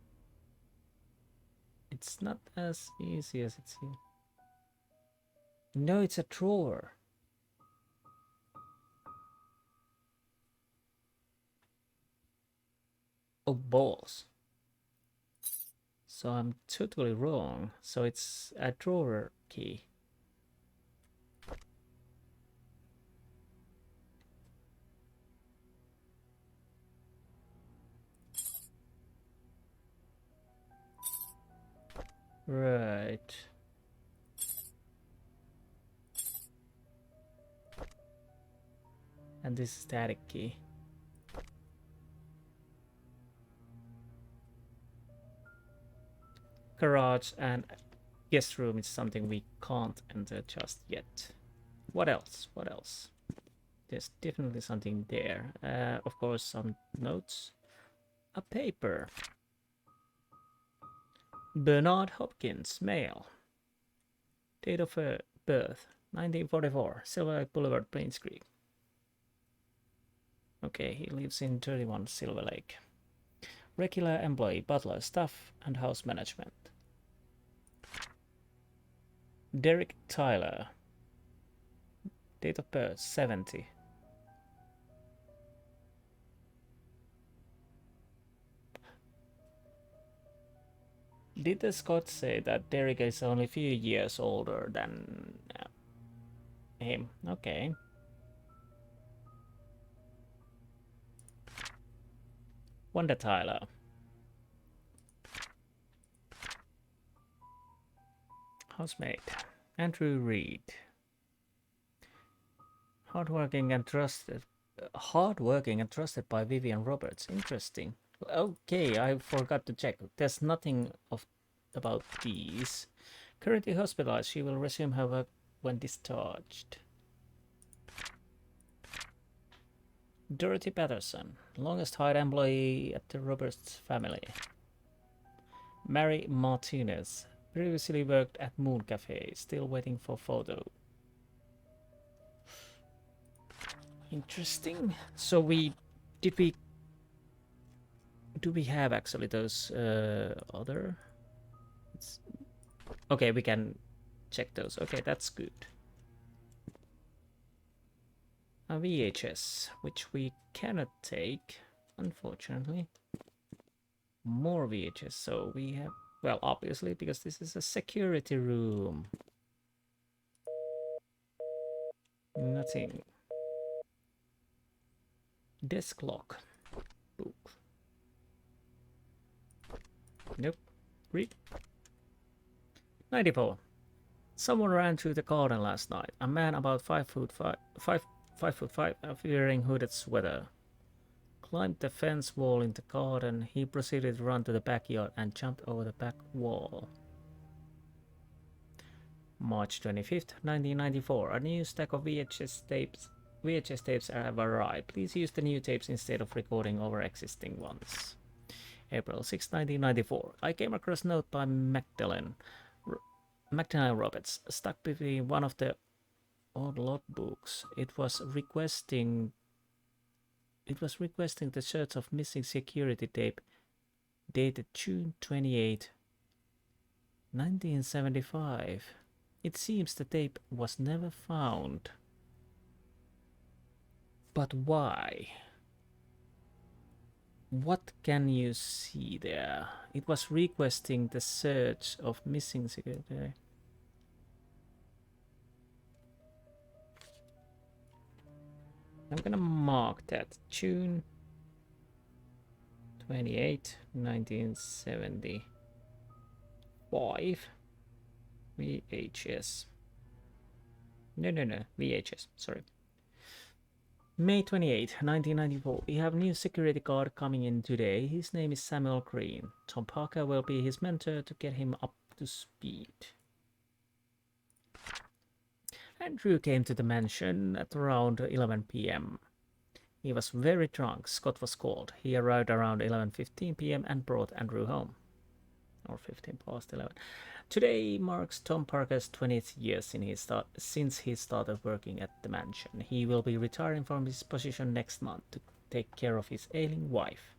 It's not as easy as it seems. No, it's a drawer. Oh, balls. So I'm totally wrong. So it's a drawer key. Right. And this is the attic key. Garage and guest room is something we can't enter just yet. What else? What else? There's definitely something there. Of course, some notes. A paper. Bernard Hopkins, male. Date of birth, 1944, Silver Lake Boulevard, Painscreek. Okay, he lives in 31 Silver Lake. Regular employee, butler, staff, and house management. Derek Tyler. Date of birth, 70. Did the Scot say that Derek is only a few years older than him? Okay. Wanda Tyler. Housemate. Andrew Reed. Hardworking and trusted. Hardworking and trusted by Vivian Roberts. Interesting. Okay, I forgot to check. There's nothing about these. Currently hospitalized. She will resume her work when discharged. Dorothy Patterson, longest hired employee at the Roberts family. Mary Martinez, previously worked at Moon Cafe, still waiting for photo. Interesting. So do we have actually those other? Okay, we can check those. Okay, that's good. A VHS, which we cannot take, unfortunately. More VHS, so we have, well, obviously, because this is a security room. Nothing. Desk lock. Book. Nope. Read. 94. Someone ran through the garden last night. A man about 5'5", wearing hooded sweater. Climbed the fence wall in the garden. He proceeded to run to the backyard and jumped over the back wall. March 25th, 1994. A new stack of VHS tapes have arrived. Please use the new tapes instead of recording over existing ones. April 6, 1994. I came across a note by Magdalene Roberts, stuck between one of the old logbooks. It was requesting the search of missing security tape dated June 28, 1975. It seems the tape was never found. But why? What can you see there? It was requesting the search of missing security. I'm gonna mark that. June 28, 1975. VHS. No, VHS, sorry. May 28, 1994. We have a new security guard coming in today. His name is Samuel Green. Tom Parker will be his mentor to get him up to speed. Andrew came to the mansion at around 11 p.m. He was very drunk. Scott was called. He arrived around 11:15 p.m. and brought Andrew home. Or 15 past 11. Today marks Tom Parker's 20th year since he started working at the mansion. He will be retiring from his position next month to take care of his ailing wife.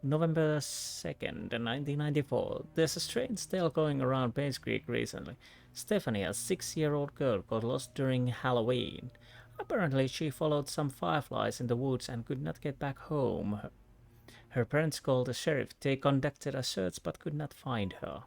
November 2nd, 1994. There's a strange tale going around Painscreek recently. Stephanie, a 6-year-old girl, got lost during Halloween. Apparently, she followed some fireflies in the woods and could not get back home. Her parents called the sheriff. They conducted a search but could not find her.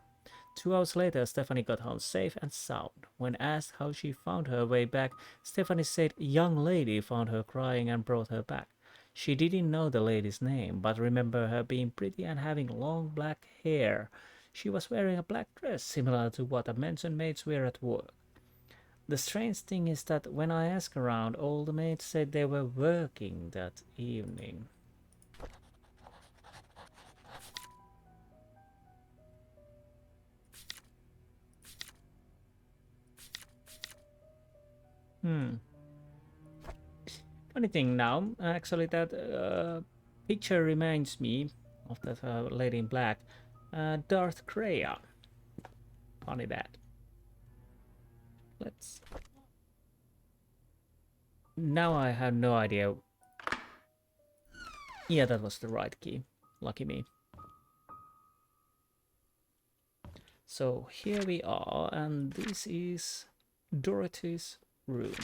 2 hours later, Stephanie got home safe and sound. When asked how she found her way back, Stephanie said a young lady found her crying and brought her back. She didn't know the lady's name, but remember her being pretty and having long black hair. She was wearing a black dress, similar to what the mansion maids wear at work. The strange thing is that when I asked around, all the maids said they were working that evening. Funny thing now, actually, that picture reminds me of that lady in black, Darth Kreia. Funny that. Let's. Now I have no idea. Yeah, that was the right key. Lucky me. So here we are, and this is Dorothy's room.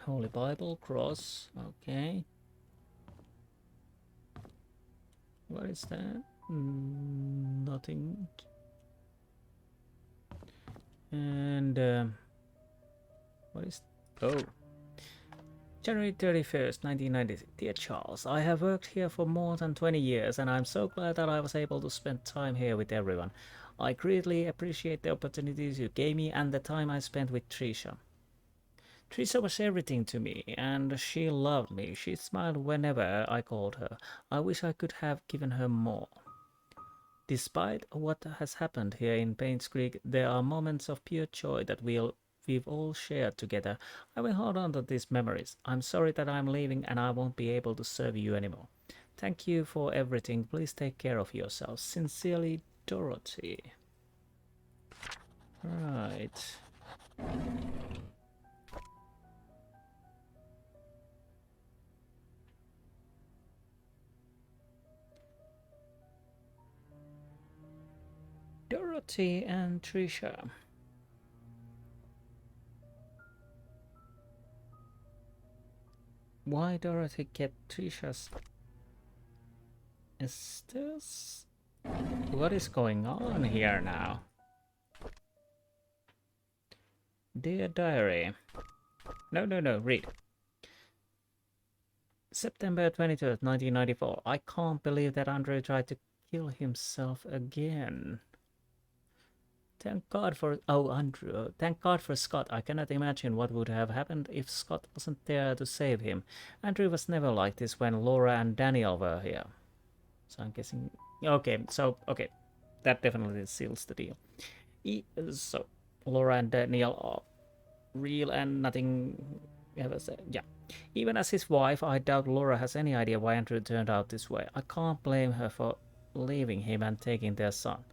Holy Bible, cross, okay. What is that? Nothing. And what is... Oh. January 31st, 1996. Dear Charles, I have worked here for more than 20 years and I'm so glad that I was able to spend time here with everyone. I greatly appreciate the opportunities you gave me and the time I spent with Trisha. Trisha was everything to me and she loved me. She smiled whenever I called her. I wish I could have given her more. Despite what has happened here in Painscreek, there are moments of pure joy that we've all shared together. I will hold on to these memories. I'm sorry that I'm leaving and I won't be able to serve you anymore. Thank you for everything. Please take care of yourself. Sincerely, Dorothy. Right. Dorothy and Trisha. Why Dorothy kept Trisha's estes? What is going on here now? Dear Diary. No, read. September 23rd, 1994. I can't believe that Andrew tried to kill himself again. Thank God for... Oh, Andrew. Thank God for Scott. I cannot imagine what would have happened if Scott wasn't there to save him. Andrew was never like this when Laura and Daniel were here. So I'm guessing... Okay, okay. That definitely seals the deal. So, Laura and Daniel are real and nothing ever said. Yeah. Even as his wife, I doubt Laura has any idea why Andrew turned out this way. I can't blame her for leaving him and taking their son.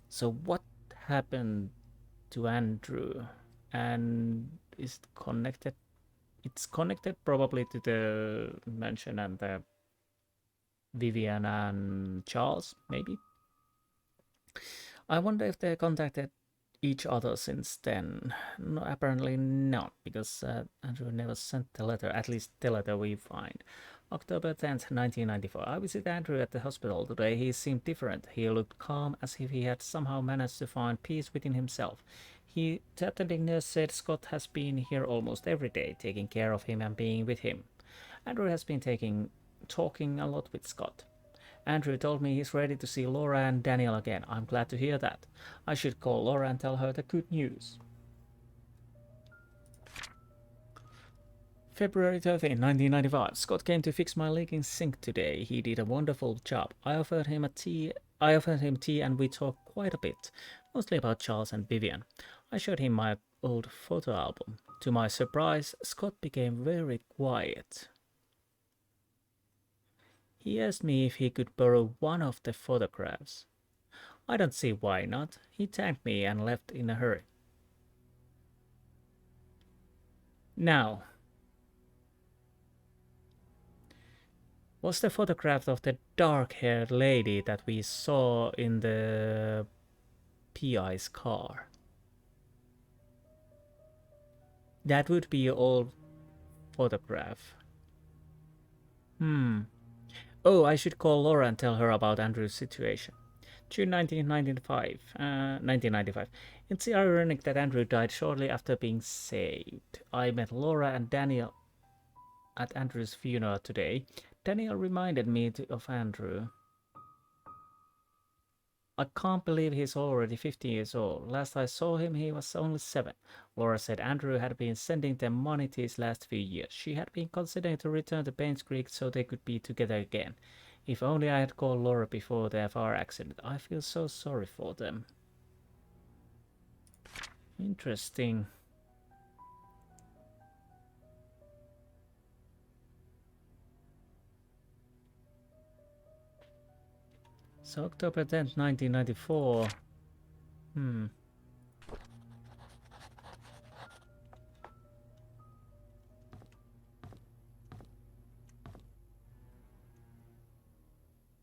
So what happened to Andrew? And is it connected? It's connected probably to the mansion and the Vivian and Charles, maybe? I wonder if they contacted each other since then. No, apparently not, because Andrew never sent the letter, at least the letter we find. October 10th, 1994. I visited Andrew at the hospital today. He seemed different. He looked calm, as if he had somehow managed to find peace within himself. The attending nurse said Scott has been here almost every day, taking care of him and being with him. Andrew has been talking a lot with Scott. Andrew told me he's ready to see Laura and Daniel again. I'm glad to hear that. I should call Laura and tell her the good news. February 13, 1995. Scott came to fix my leaking sink today. He did a wonderful job. I offered him tea and we talked quite a bit, mostly about Charles and Vivian. I showed him my old photo album. To my surprise, Scott became very quiet. He asked me if he could borrow one of the photographs. I don't see why not. He thanked me and left in a hurry. Now, was the photograph of the dark-haired lady that we saw in the PI's car? That would be an old photograph. Oh, I should call Laura and tell her about Andrew's situation. June 1995. It's ironic that Andrew died shortly after being saved. I met Laura and Daniel at Andrew's funeral today. Daniel reminded me of Andrew. I can't believe he's already 50 years old. Last I saw him, he was only 7. Laura said Andrew had been sending them money these last few years. She had been considering to return to Painscreek so they could be together again. If only I had called Laura before their car accident. I feel so sorry for them. Interesting. So October 10th, 1994.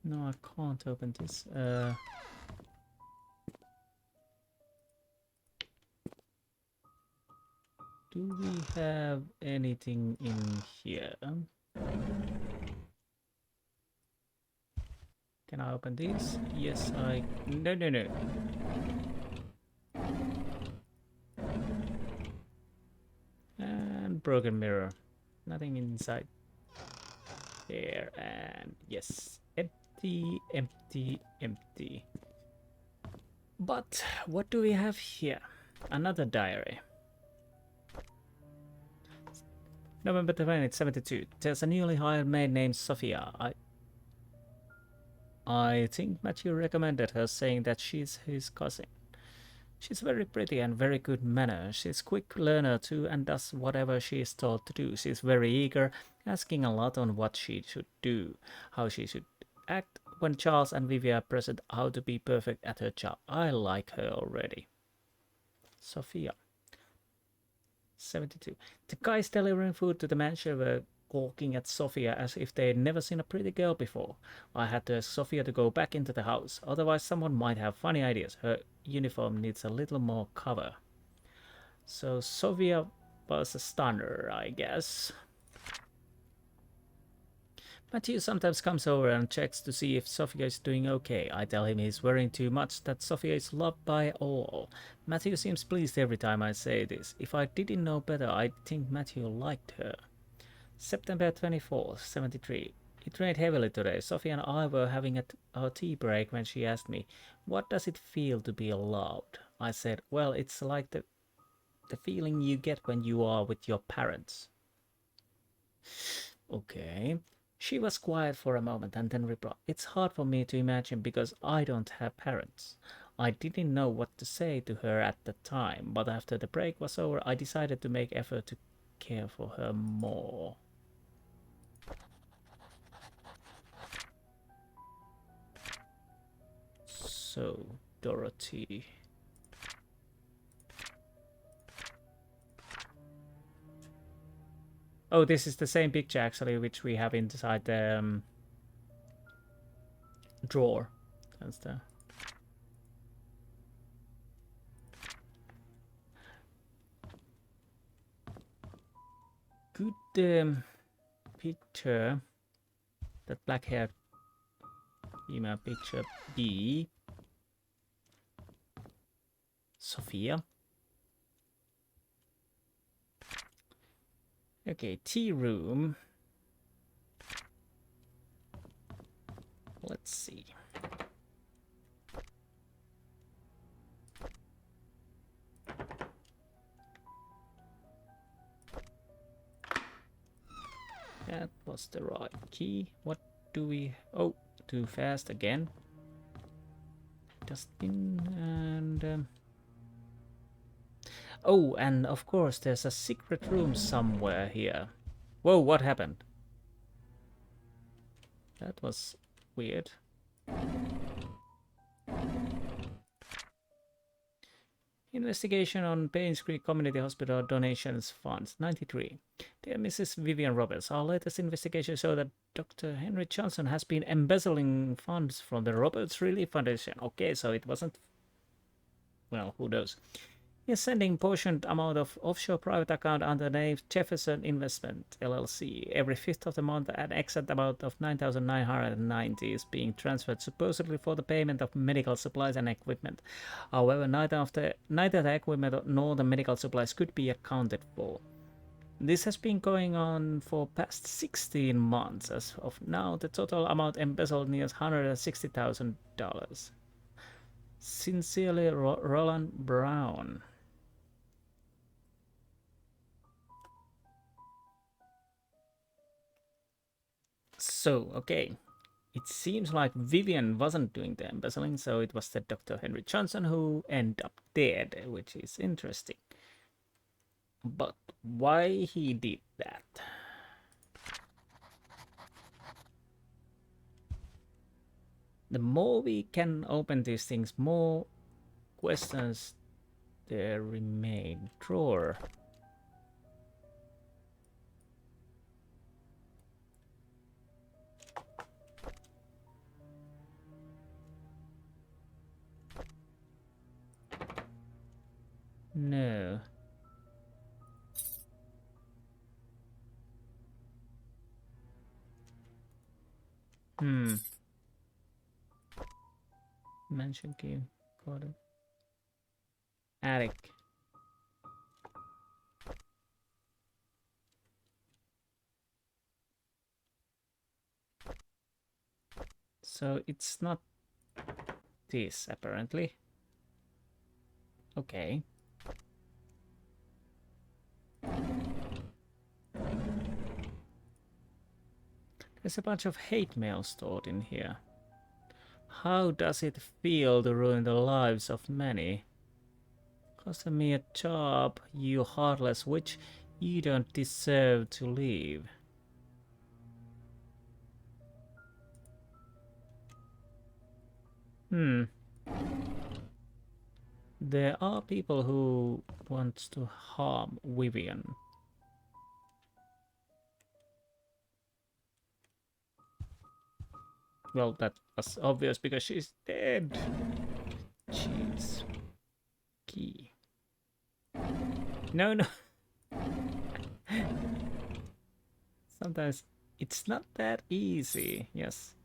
No, I can't open this. Do we have anything in here? Can I open these? Yes, I... No, no, no. And broken mirror. Nothing inside there. And yes, empty, empty, empty. But what do we have here? Another diary. November 20th, 72. There's a newly hired maid named Sophia. I think Matthew recommended her, saying that she's his cousin. She's very pretty and very good manner. She's quick learner too and does whatever she is told to do. She's very eager, asking a lot on what she should do, how she should act when Charles and Vivian are present, how to be perfect at her job. I like her already. Sophia. 72. The guys delivering food to the mansion were gawking at Sophia as if they'd never seen a pretty girl before. I had to ask Sophia to go back into the house, otherwise someone might have funny ideas. Her uniform needs a little more cover. So Sophia was a stunner, I guess. Matthew sometimes comes over and checks to see if Sophia is doing okay. I tell him he's worrying too much, that Sophia is loved by all. Matthew seems pleased every time I say this. If I didn't know better, I'd think Matthew liked her. September 24th, 73. It rained heavily today. Sophia and I were having our tea break when she asked me, what does it feel to be loved? I said, well, it's like the feeling you get when you are with your parents. Okay. She was quiet for a moment and then replied, it's hard for me to imagine because I don't have parents. I didn't know what to say to her at the time, but after the break was over, I decided to make effort to care for her more. So, Dorothy. Oh, this is the same picture actually, which we have inside the drawer. That's the... Good picture. That black-haired female picture B. Sophia. Okay, tea room. Let's see. That was the right key. What do we... Oh, too fast again. Dustbin and... Oh, and of course there's a secret room somewhere here. Whoa, what happened? That was weird. Investigation on Painscreek Community Hospital donations funds. 93. Dear Mrs. Vivian Roberts, our latest investigation showed that Dr. Henry Johnson has been embezzling funds from the Roberts Relief Foundation. Okay, so it wasn't... Well, who knows? He is sending portioned amount of offshore private account under the name Jefferson Investment LLC. Every 5th of the month, an exact amount of 9,990 is being transferred, supposedly for the payment of medical supplies and equipment. However, neither the equipment nor the medical supplies could be accounted for. This has been going on for past 16 months. As of now, the total amount embezzled nears $160,000. Sincerely, Roland Brown. So, okay. It seems like Vivian wasn't doing the embezzling, so it was the Dr. Henry Johnson who ended up dead, which is interesting. But why he did that? The more we can open these things, more questions there remain. Drawer. No. Hmm. Mansion key. Code. Attic. So it's not this, apparently. Okay. There's a bunch of hate mail stored in here. How does it feel to ruin the lives of many? Cost me a job, you heartless witch. You don't deserve to leave. Hmm. There are people who want to harm Vivian. Well, that was obvious because she's dead. Jeez. Key. No, no. Sometimes it's not that easy. Yes.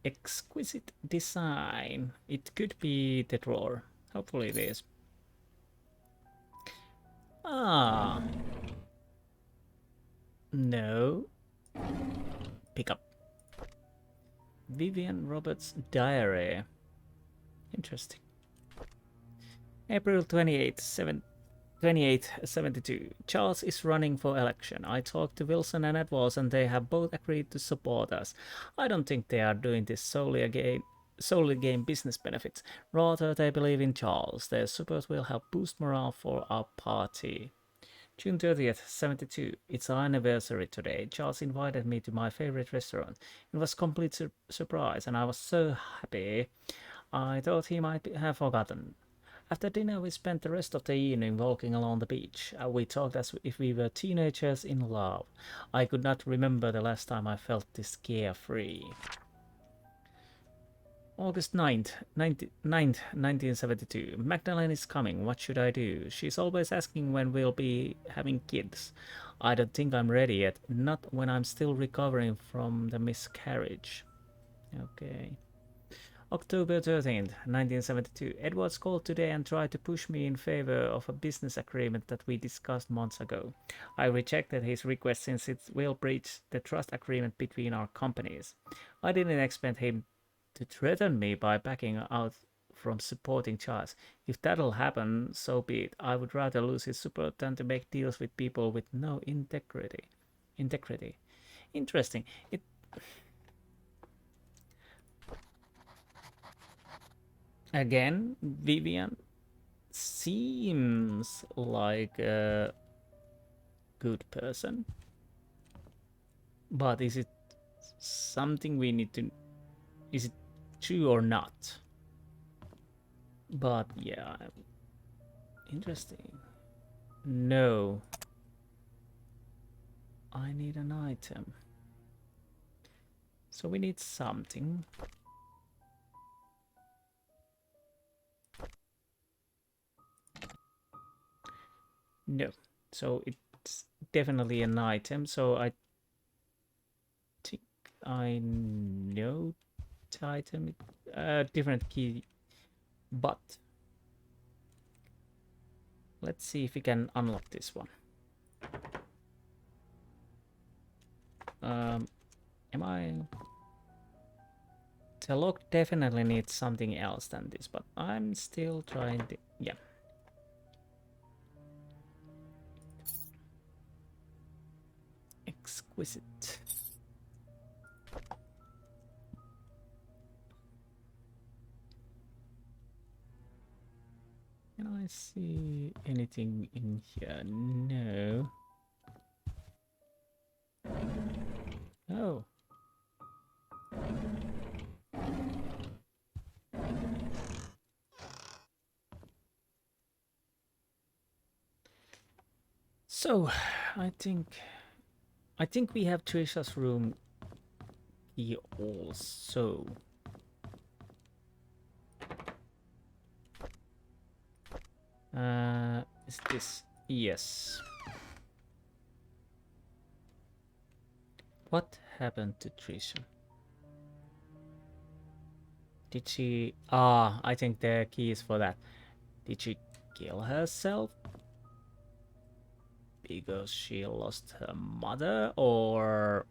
Exquisite design. It could be the drawer. Hopefully it is. Ah. No. Pick up. Vivian Roberts' diary. Interesting. April 2872. Charles is running for election. I talked to Wilson and Edwards and they have both agreed to support us. I don't think they are doing this solely gain business benefits. Rather, they believe in Charles. Their support will help boost morale for our party. June 30th, 72. It's our anniversary today. Charles invited me to my favorite restaurant. It was a complete surprise and I was so happy. I thought he might have forgotten. After dinner, we spent the rest of the evening walking along the beach. We talked as if we were teenagers in love. I could not remember the last time I felt this carefree. August 9th, 1972. Magdalene is coming. What should I do? She's always asking when we'll be having kids. I don't think I'm ready yet. Not when I'm still recovering from the miscarriage. Okay. October 13th, 1972. Edwards called today and tried to push me in favor of a business agreement that we discussed months ago. I rejected his request since it will breach the trust agreement between our companies. I didn't expect him to threaten me by backing out from supporting Charles. If that'll happen, so be it. I would rather lose his support than to make deals with people with no integrity. Interesting. It again, Vivian seems like a good person, but is it something we need to, is it true or not? But yeah, interesting. No, I need an item, so we need something. No, so it's definitely an item, so I think I know the item, different key, but let's see if we can unlock this one. Am I? The lock definitely needs something else than this, but I'm still trying to, yeah. Exquisite. Can I see anything in here? No. Oh. So, I think we have Trisha's room key also. Is this? Yes. What happened to Trisha? Did she... Ah, I think the key is for that. Did she kill herself because she lost her mother, or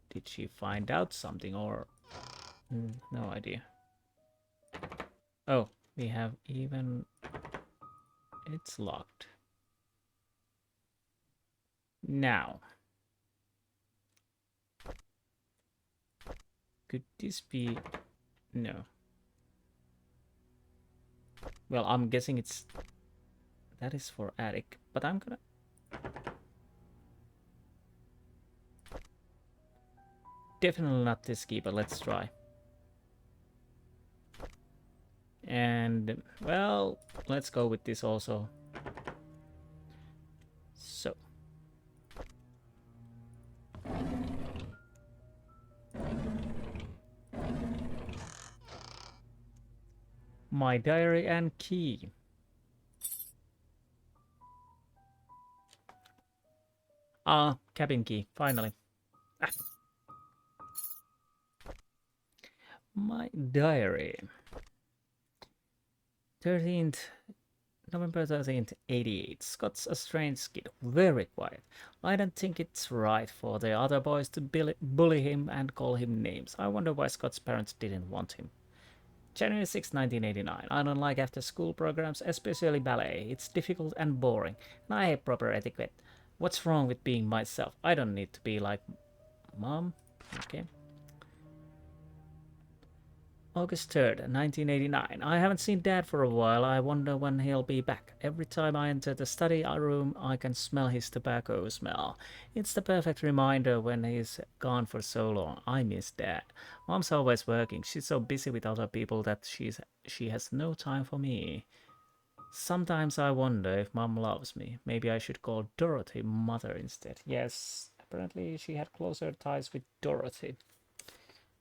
did she find out something, or... no idea. Oh, we have even... It's locked. Now. Could this be... No. Well, I'm guessing it's... That is for attic, but I'm gonna... Definitely not this key, but let's try. And, well, let's go with this also. So. My diary and key. Ah, cabin key, finally. Ah. My diary. 13th, November 13th, 88. Scott's a strange kid, very quiet. I don't think it's right for the other boys to bully him and call him names. I wonder why Scott's parents didn't want him. January 6, 1989. I don't like after-school programs, especially ballet. It's difficult and boring, and I hate proper etiquette. What's wrong with being myself? I don't need to be like Mom. Okay. August 3rd, 1989. I haven't seen Dad for a while. I wonder when he'll be back. Every time I enter the study room, I can smell his tobacco smell. It's the perfect reminder when he's gone for so long. I miss Dad. Mom's always working. She's so busy with other people that she has no time for me. Sometimes I wonder if Mom loves me. Maybe I should call Dorothy Mother instead. Yes, apparently she had closer ties with Dorothy.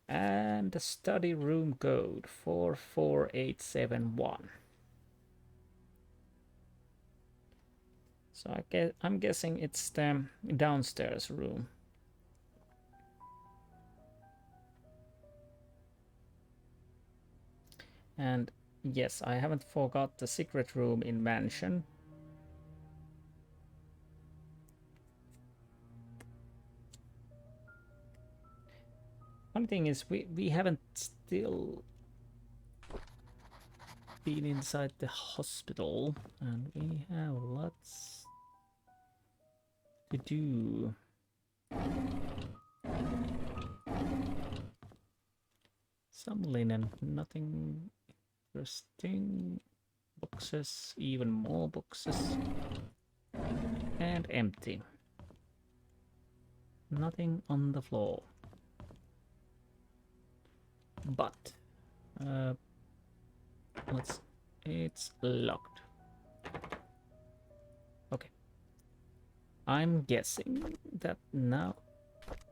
And the study room code 44871. So I'm guessing it's the downstairs room. And yes, I haven't forgot the secret room in mansion. One thing is we haven't still been inside the hospital, and we have lots to do. Some linen, nothing interesting. Boxes, even more boxes. And empty. Nothing on the floor. But it's locked. Okay. I'm guessing that now.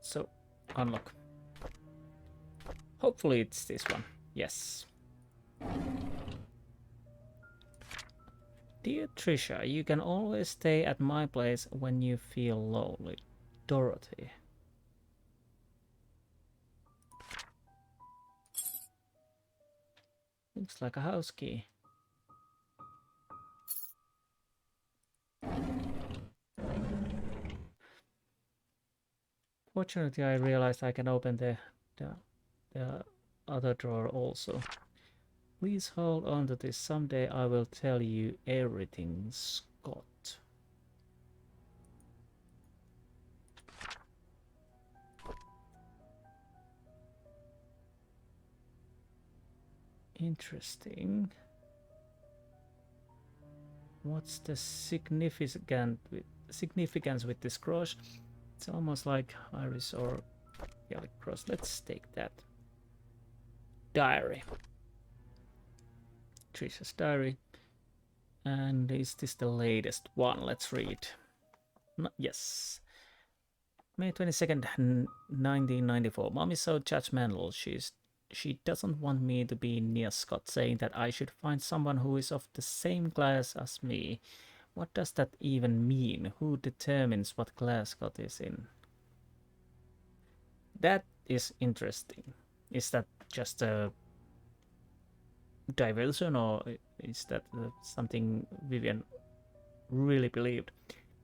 So unlock. Hopefully it's this one. Yes. Dear Trisha, you can always stay at my place when you feel lonely. Dorothy. Looks like a house key. Fortunately, I realized I can open the other drawer also. Please hold on to this. Someday I will tell you everything, Scott. Interesting. What's the significance with this cross? It's almost like iris or Gallic cross. Let's take that. Diary. Trisha's diary. And is this the latest one? Let's read. Yes. May 22nd, 1994. Mom is so judgmental. She doesn't want me to be near Scott, saying that I should find someone who is of the same class as me. What does that even mean? Who determines what class Scott is in? That is interesting. Is that just a diversion, or is that something Vivian really believed?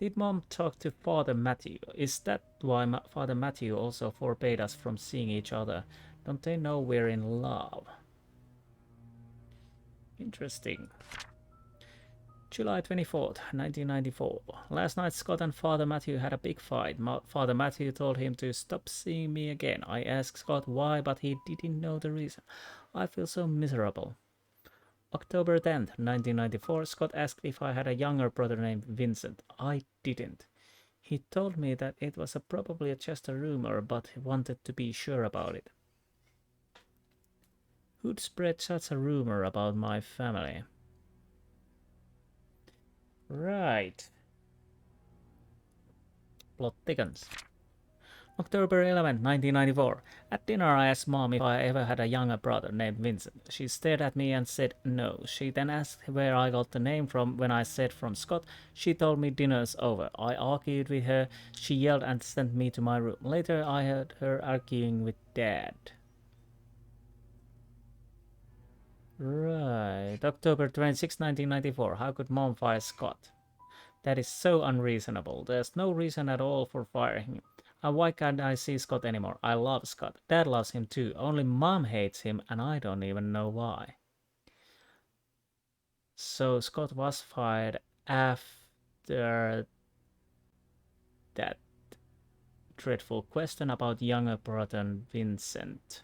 Did Mom talk to Father Matthew? Is that why Father Matthew also forbade us from seeing each other? Don't they know we're in love? Interesting. July 24th, 1994. Last night Scott and Father Matthew had a big fight. Father Matthew told him to stop seeing me again. I asked Scott why, but he didn't know the reason. I feel so miserable. October 10th, 1994. Scott asked if I had a younger brother named Vincent. I didn't. He told me that it was probably just a rumor, but he wanted to be sure about it. Who'd spread such a rumor about my family? Right. Plot thickens. October 11, 1994. At dinner, I asked Mom if I ever had a younger brother named Vincent. She stared at me and said no. She then asked where I got the name from. When I said from Scott, she told me dinner's over. I argued with her. She yelled and sent me to my room. Later, I heard her arguing with Dad. Right. October 26, 1994. How could Mom fire Scott? That is so unreasonable. There's no reason at all for firing him. And why can't I see Scott anymore? I love Scott. Dad loves him too. Only Mom hates him, and I don't even know why. So Scott was fired after that dreadful question about younger brother Vincent.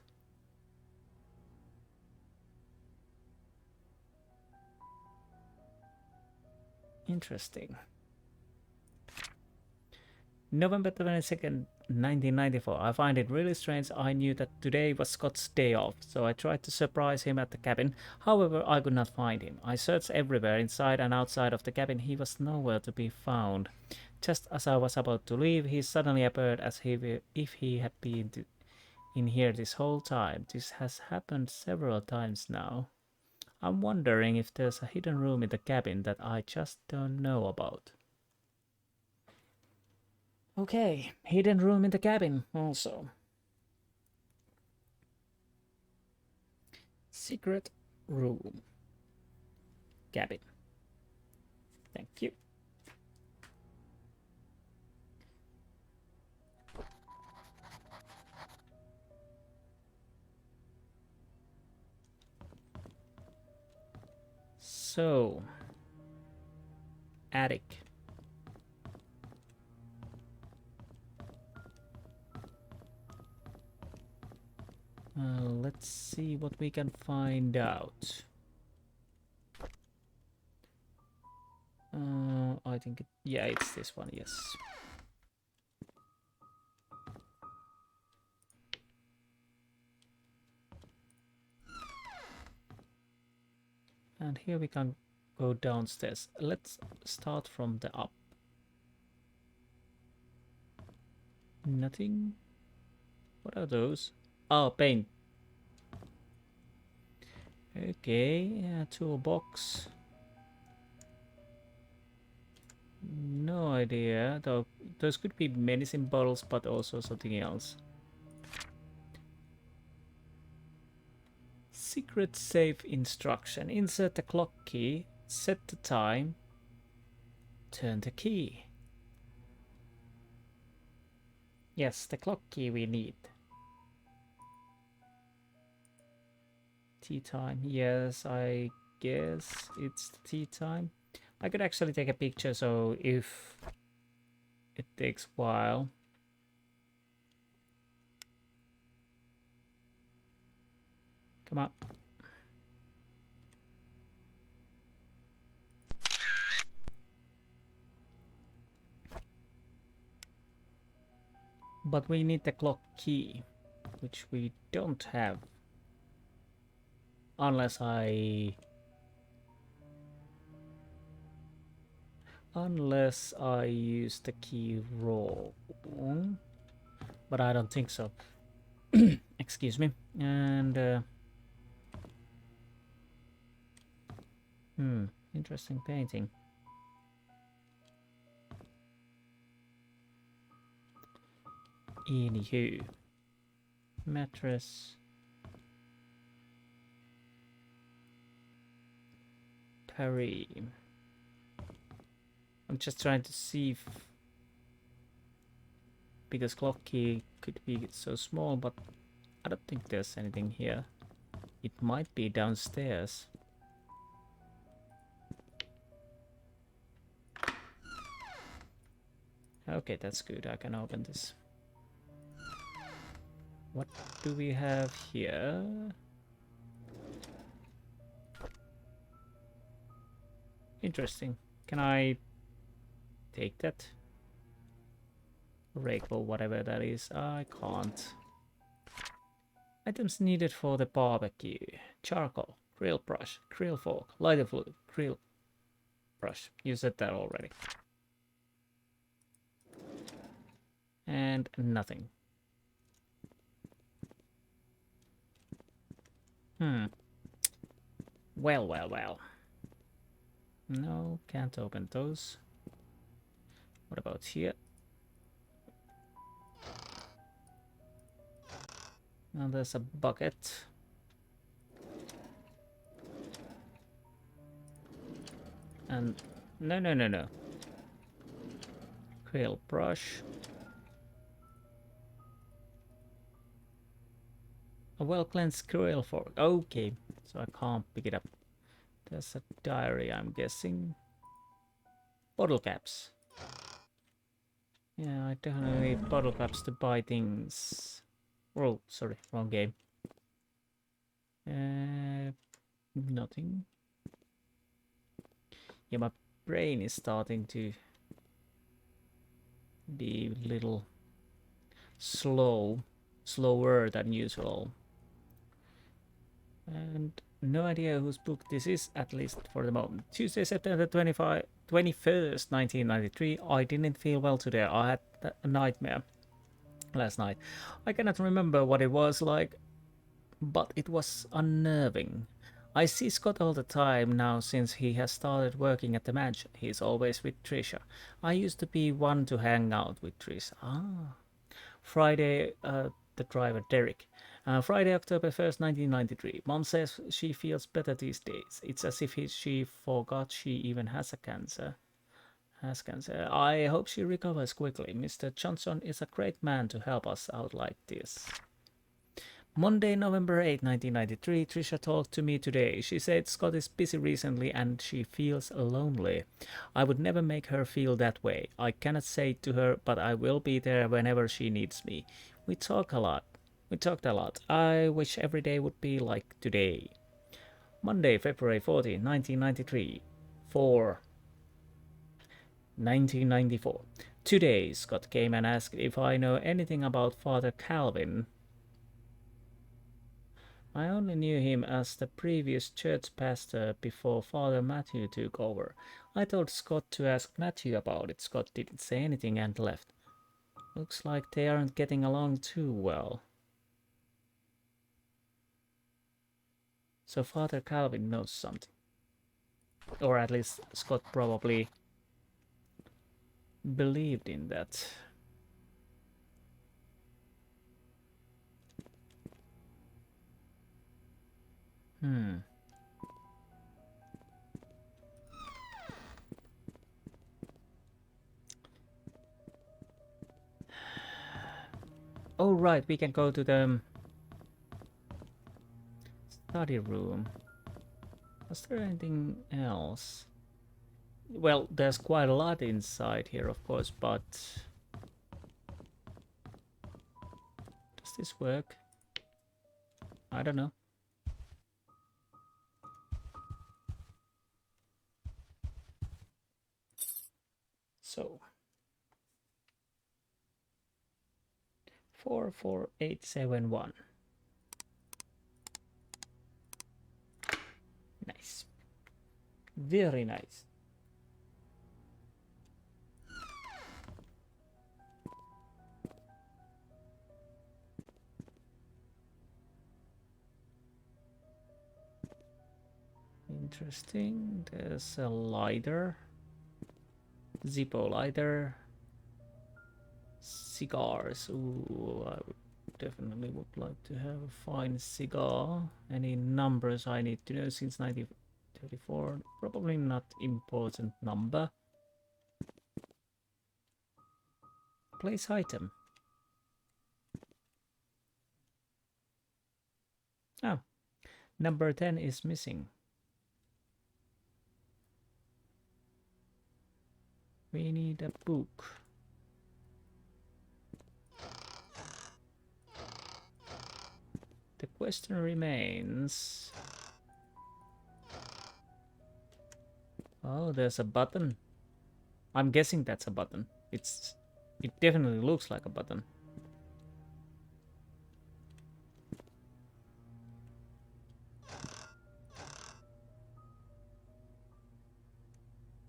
Interesting. November 22nd, 1994. I find it really strange. I knew that today was Scott's day off, so I tried to surprise him at the cabin. However, I could not find him. I searched everywhere, inside and outside of the cabin. He was nowhere to be found. Just as I was about to leave, he suddenly appeared as if he had been in here this whole time. This has happened several times now. I'm wondering if there's a hidden room in the cabin that I just don't know about. Okay, hidden room in the cabin also. Secret room. Cabin. Thank you. So, attic. Let's see what we can find out. I think yeah, it's this one, yes. And here we can go downstairs. Let's start from the up. Nothing. What are those? Oh, paint. Okay, toolbox. No idea. Though those could be medicine bottles, but also something else. Secret safe instruction. Insert the clock key, set the time, turn the key. Yes, the clock key we need. Tea time. Yes, I guess it's the tea time. I could actually take a picture, so if it takes a while. Come on. But we need the clock key, which we don't have. Unless I use the key wrong. But I don't think so. Excuse me. And interesting painting. Anywho, mattress. Harry. I'm just trying to see if... because clock key could be so small, but I don't think there's anything here. It might be downstairs. Okay, that's good. I can open this. What do we have here? Interesting. Can I take that? Rake or whatever that is. I can't. Items needed for the barbecue. Charcoal, grill brush, grill fork, lighter fluid, grill brush. You said that already. And nothing. Well, well, well. No, can't open those. What about here? Now there's a bucket. And no. Grill brush. A well-cleansed grill fork. Okay, so I can't pick it up. There's a diary, I'm guessing. Bottle caps. Yeah, I definitely need bottle caps to buy things. Oh, sorry, wrong game. Nothing. Yeah, my brain is starting to be a little slower than usual. And no idea whose book this is, at least for the moment. Tuesday, September 21st, 1993. I didn't feel well today. I had a nightmare last night. I cannot remember what it was like, but it was unnerving. I see Scott all the time now since he has started working at the mansion. He's always with Trisha. I used to be one to hang out with Trisha. Friday, the driver Derek. Friday, October 1st, 1993. Mom says she feels better these days. It's as if she forgot she even has cancer. I hope she recovers quickly. Mr. Johnson is a great man to help us out like this. Monday, November 8, 1993. Trisha talked to me today. She said Scott is busy recently and she feels lonely. I would never make her feel that way. I cannot say it to her, but I will be there whenever she needs me. We talked a lot. I wish every day would be like today. Monday, February 14, 1993. 1994. Today, Scott came and asked if I know anything about Father Calvin. I only knew him as the previous church pastor before Father Matthew took over. I told Scott to ask Matthew about it. Scott didn't say anything and left. Looks like they aren't getting along too well. So Father Calvin knows something. Or at least Scott probably believed in that. Oh right, we can go to the study room. Was there anything else? Well, there's quite a lot inside here, of course, but does this work? I don't know. So 44871. Nice. Very nice. Interesting. There's a lighter. Zippo lighter. Cigars. Ooh, I definitely would like to have a fine cigar. Any numbers I need to know since 34, probably not important number. Place item. Oh, number 10 is missing. We need a book. The question remains... Oh, there's a button. I'm guessing that's a button. It definitely looks like a button.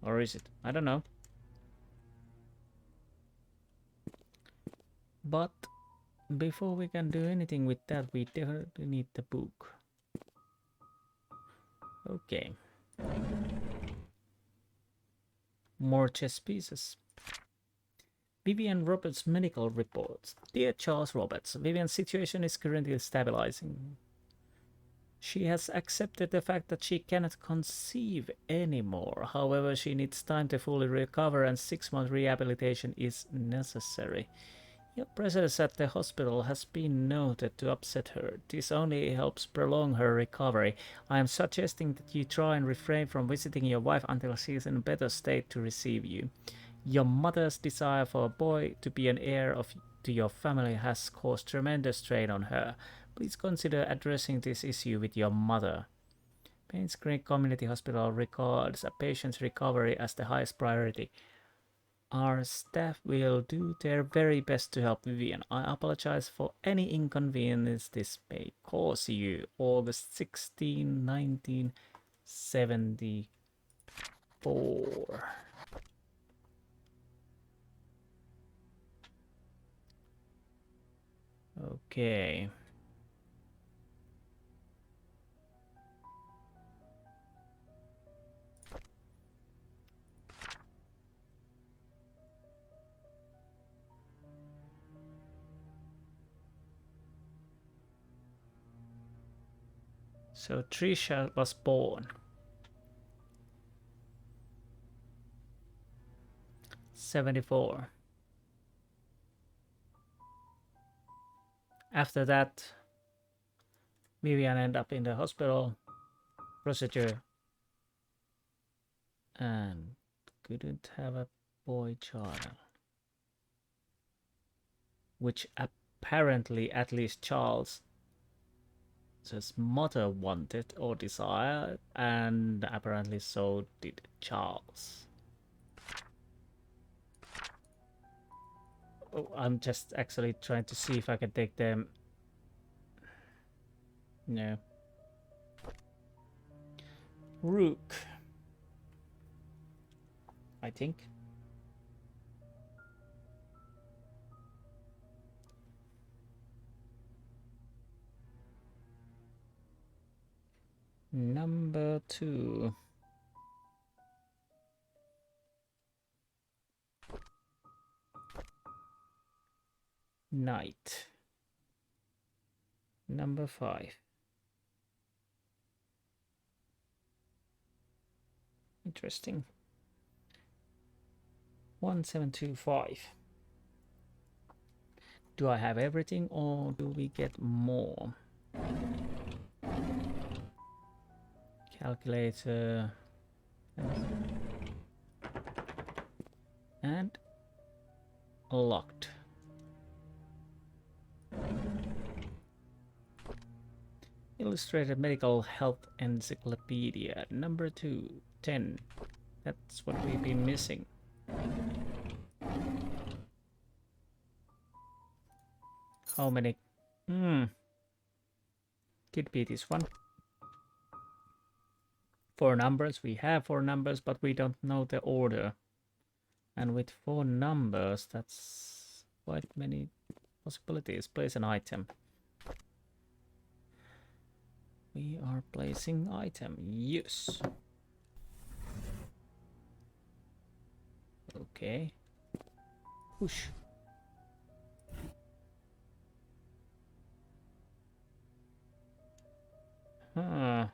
Or is it? I don't know. But before we can do anything with that, we definitely need the book. Okay. More chess pieces. Vivian Roberts' medical reports. Dear Charles Roberts, Vivian's situation is currently stabilizing. She has accepted the fact that she cannot conceive anymore. However, she needs time to fully recover and 6-month rehabilitation is necessary. Your presence at the hospital has been noted to upset her. This only helps prolong her recovery. I am suggesting that you try and refrain from visiting your wife until she is in a better state to receive you. Your mother's desire for a boy to be an heir to your family has caused tremendous strain on her. Please consider addressing this issue with your mother. Painscreek Community Hospital regards a patient's recovery as the highest priority. Our staff will do their very best to help Vivian. I apologize for any inconvenience this may cause you. August 16, 1974. Okay. So Trisha was born 74. After that, Vivian ended up in the hospital procedure and couldn't have a boy child, which apparently at least Charles' mother wanted or desired, and apparently so did Charles. Oh, I'm just actually trying to see if I can take them. No. Rook, I think. Number 2. Knight. Number 5. Interesting. 1725. Do I have everything or do we get more? Calculator. And locked. Illustrated Medical Health Encyclopedia. Number 2. 10. That's what we've been missing. How many? Could be this one. 4 numbers. We have 4 numbers, but we don't know the order. And with 4 numbers, that's quite many possibilities. Place an item. We are placing item. Yes. Okay. Push. Huh.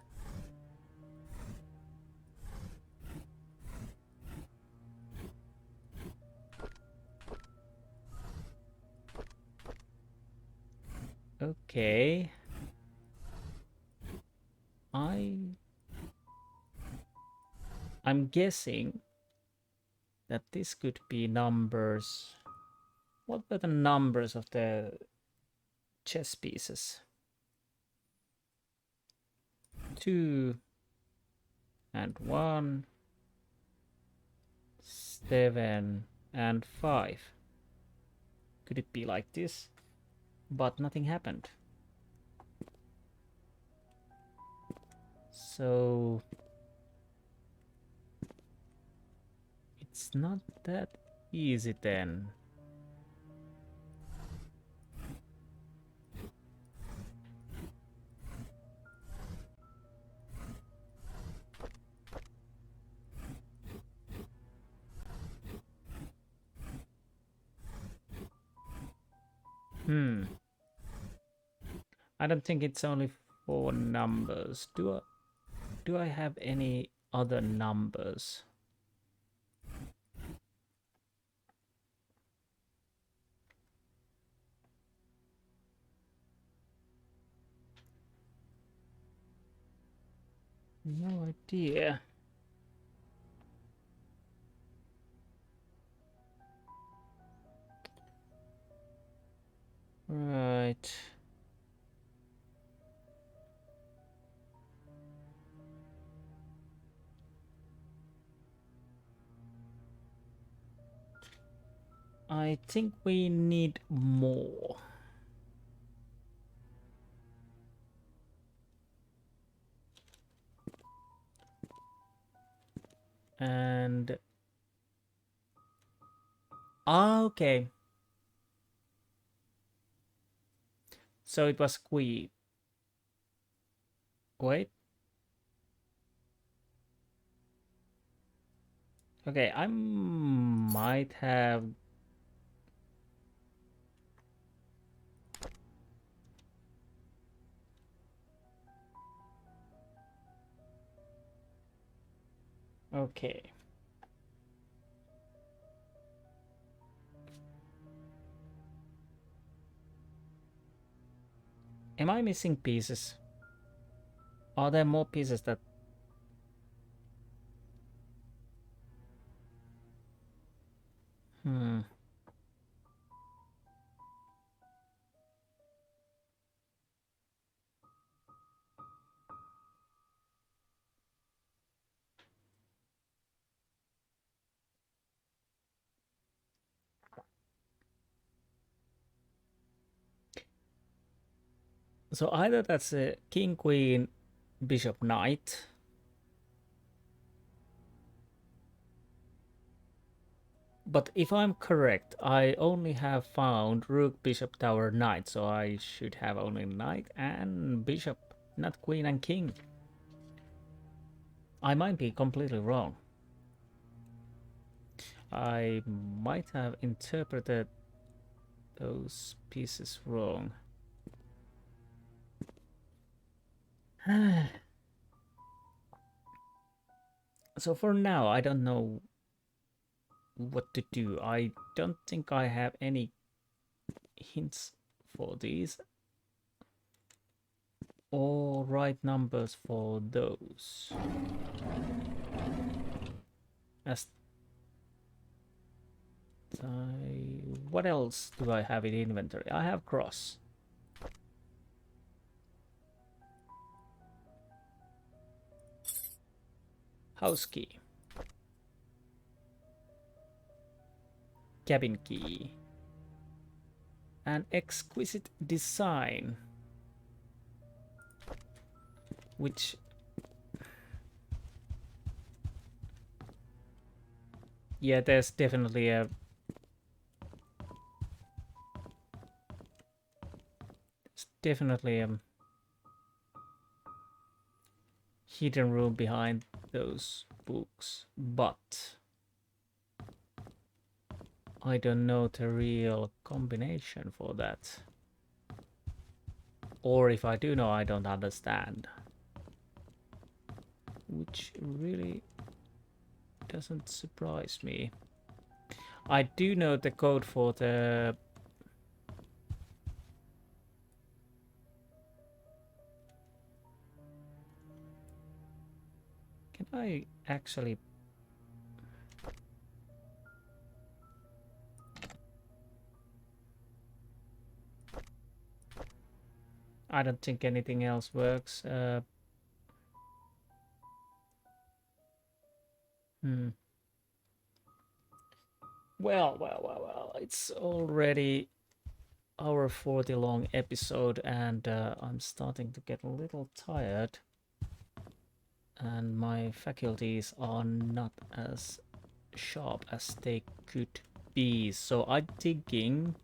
Okay. I'm guessing that this could be numbers. What were the numbers of the chess pieces? 2 and 1, 7 and 5. Could it be like this? But nothing happened. So it's not that easy then. I don't think it's only 4 numbers. Do I have any other numbers? No idea. Right. I think we need more. And okay. So it was queen. Wait. Okay, I might have. Okay. Am I missing pieces? Are there more pieces that... So either that's a king, queen, bishop, knight. But if I'm correct, I only have found rook, bishop, tower, knight. So I should have only knight and bishop, not queen and king. I might be completely wrong. I might have interpreted those pieces wrong. So for now, I don't know what to do. I don't think I have any hints for these or right numbers for those. As what else do I have in inventory? I have cross. House key. Cabin key. An exquisite design. Which... yeah, there's definitely a... hidden room behind those books, but I don't know the real combination for that. Or if I do know, I don't understand. Which really doesn't surprise me. I do know the code for the I actually... I don't think anything else works. Well. It's already hour 40 long episode, and I'm starting to get a little tired. And my faculties are not as sharp as they could be. So I'm thinking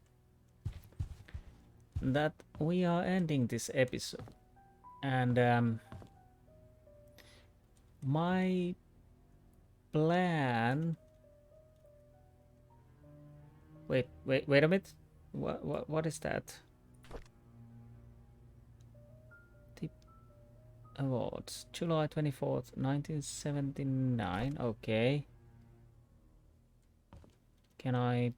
that we are ending this episode. And my plan... Wait a minute. What is that? The awards. July 24th, 1979. Okay. Can I...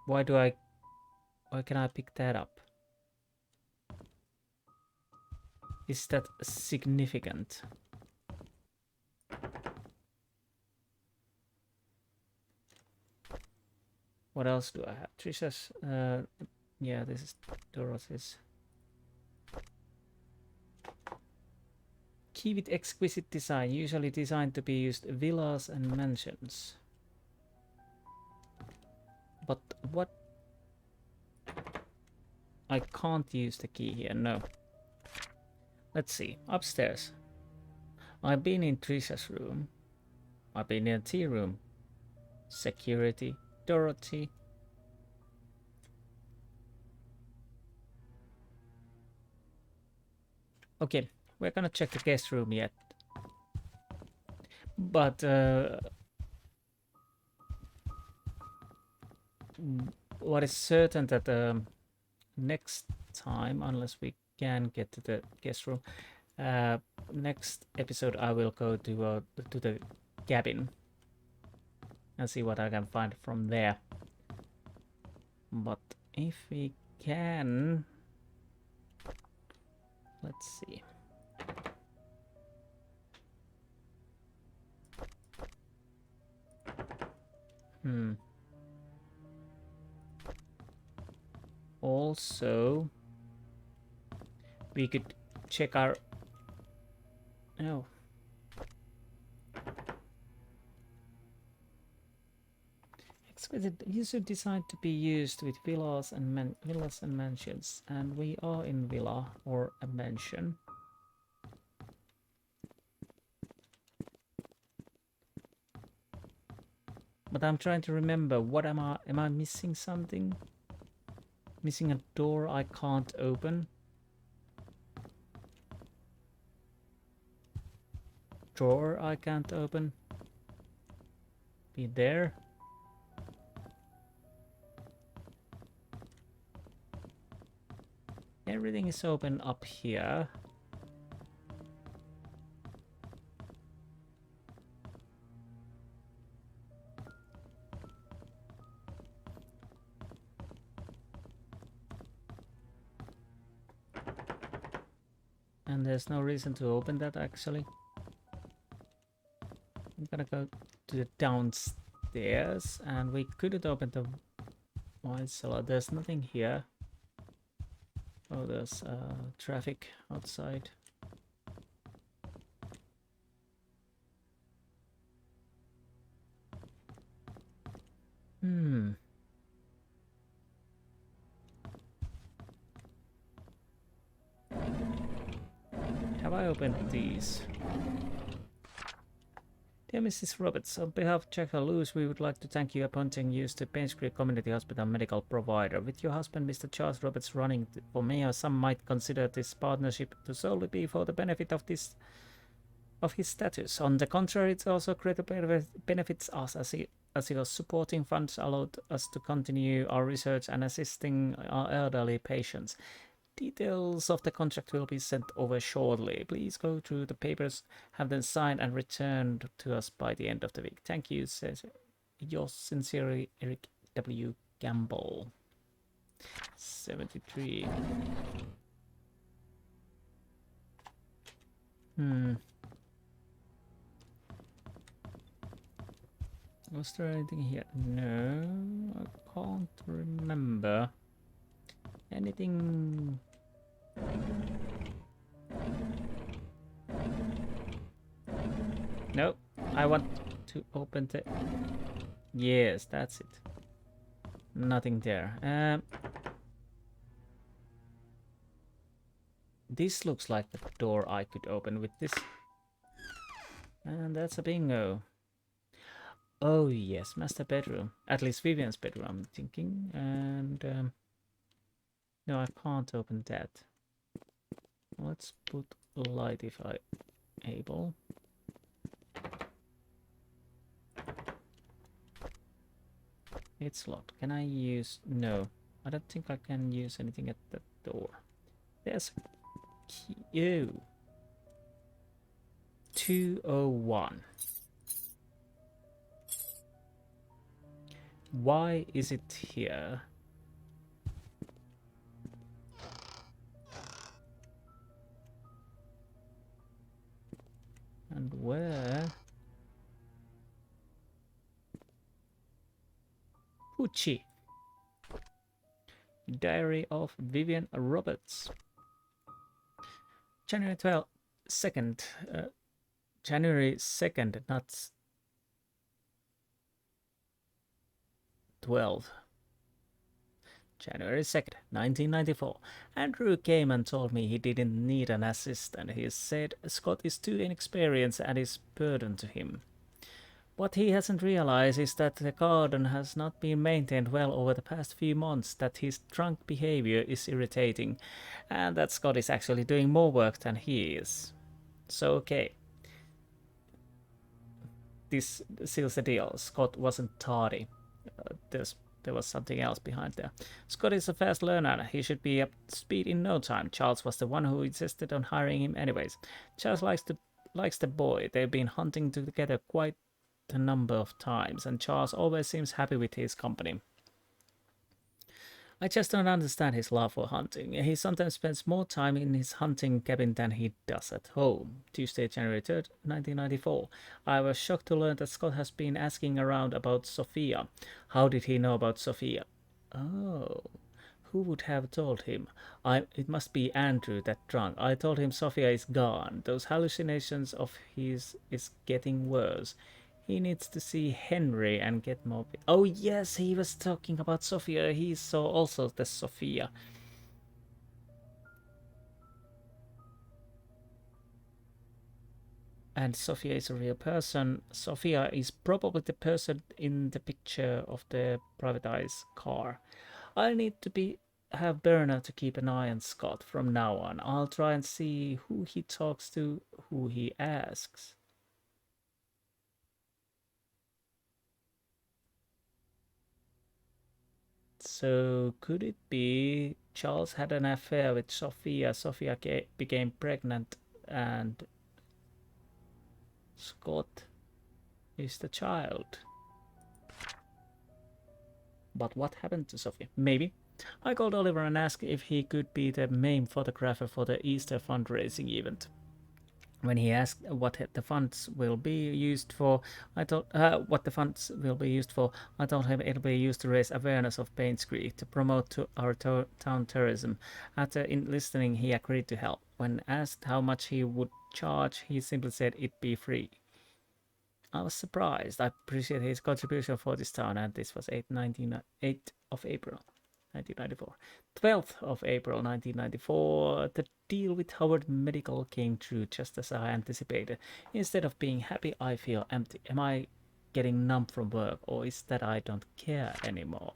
Why can I pick that up? Is that significant? What else do I have? Trisha's... yeah, this is Dorothy's. Key with exquisite design, usually designed to be used villas and mansions. But what? I can't use the key here, no. Let's see, upstairs. I've been in Trisha's room. I've been in the tea room. Security, Dorothy. Okay, we're gonna check the guest room yet. But what is certain that next time, unless we can get to the guest room, next episode I will go to the cabin and see what I can find from there. But if we can, let's see. Also, we could check our... No. Exquisite. User designed to be used with villas and mansions, and we are in villa or a mansion. But I'm trying to remember, what am I missing something? Missing a door I can't open. Drawer I can't open. Be there. Everything is open up here. And there's no reason to open that actually. I'm gonna go to the downstairs, and we couldn't open the wine cellar. There's nothing here. Oh, there's traffic outside. Have I opened these? Dear Mrs. Roberts, on behalf of Jack Lewis, we would like to thank you appointing you to Painscreek Community Hospital medical provider. With your husband, Mr. Charles Roberts, running for mayor, some might consider this partnership to solely be for the benefit of his status. On the contrary, it also greatly benefits us as your supporting funds allowed us to continue our research and assisting our elderly patients. Details of the contract will be sent over shortly. Please go through the papers, have them signed and returned to us by the end of the week. Thank you, says yours sincerely, Eric W. Gamble. 73. Was there anything here? No, I can't remember. Anything? No, I want to open the... Yes, that's it. Nothing there. This looks like the door I could open with this. And that's a bingo. Oh yes, master bedroom. At least Vivian's bedroom, I'm thinking. And no, I can't open that. Let's put light if I able. It's locked. Can I use... No, I don't think I can use anything at the door. There's a key. Oh. 201. Why is it here? And where? Pucci. Diary of Vivian Roberts. January 12th, 2nd. January 2nd, not 12. January 2nd, 1994. Andrew came and told me he didn't need an assistant. He said Scott is too inexperienced and is a burden to him. What he hasn't realized is that the garden has not been maintained well over the past few months, that his drunk behavior is irritating, and that Scott is actually doing more work than he is. So, okay. This seals the deal. Scott wasn't tardy. There was something else behind there. Scott is a fast learner. He should be up to speed in no time. Charles was the one who insisted on hiring him anyways. Charles likes the boy. They've been hunting together quite a number of times, and Charles always seems happy with his company. I just don't understand his love for hunting. He sometimes spends more time in his hunting cabin than he does at home. Tuesday, January 3rd, 1994. I was shocked to learn that Scott has been asking around about Sophia. How did he know about Sophia? Oh, who would have told him? It must be Andrew, that drunk. I told him Sophia is gone. Those hallucinations of his is getting worse. He needs to see Henry and get more... Oh yes, he was talking about Sophia. He saw also the Sophia. And Sophia is a real person. Sophia is probably the person in the picture of the privatized car. I need to have Berna to keep an eye on Scott from now on. I'll try and see who he talks to, who he asks. So could it be Charles had an affair with Sophia? Sophia became pregnant and Scott is the child. But what happened to Sophia? Maybe. I called Oliver and asked if he could be the main photographer for the Easter fundraising event. When he asked what the funds will be used for, I told him it'll be used to raise awareness of Painscreek to promote to our town tourism. After listening, he agreed to help. When asked how much he would charge, he simply said it'd be free. I was surprised. I appreciate his contribution for this town, and this was 8 of April. 1994. 12th of April 1994, the deal with Howard Medical came true just as I anticipated. Instead of being happy, I feel empty. Am I getting numb from work, or is that I don't care anymore?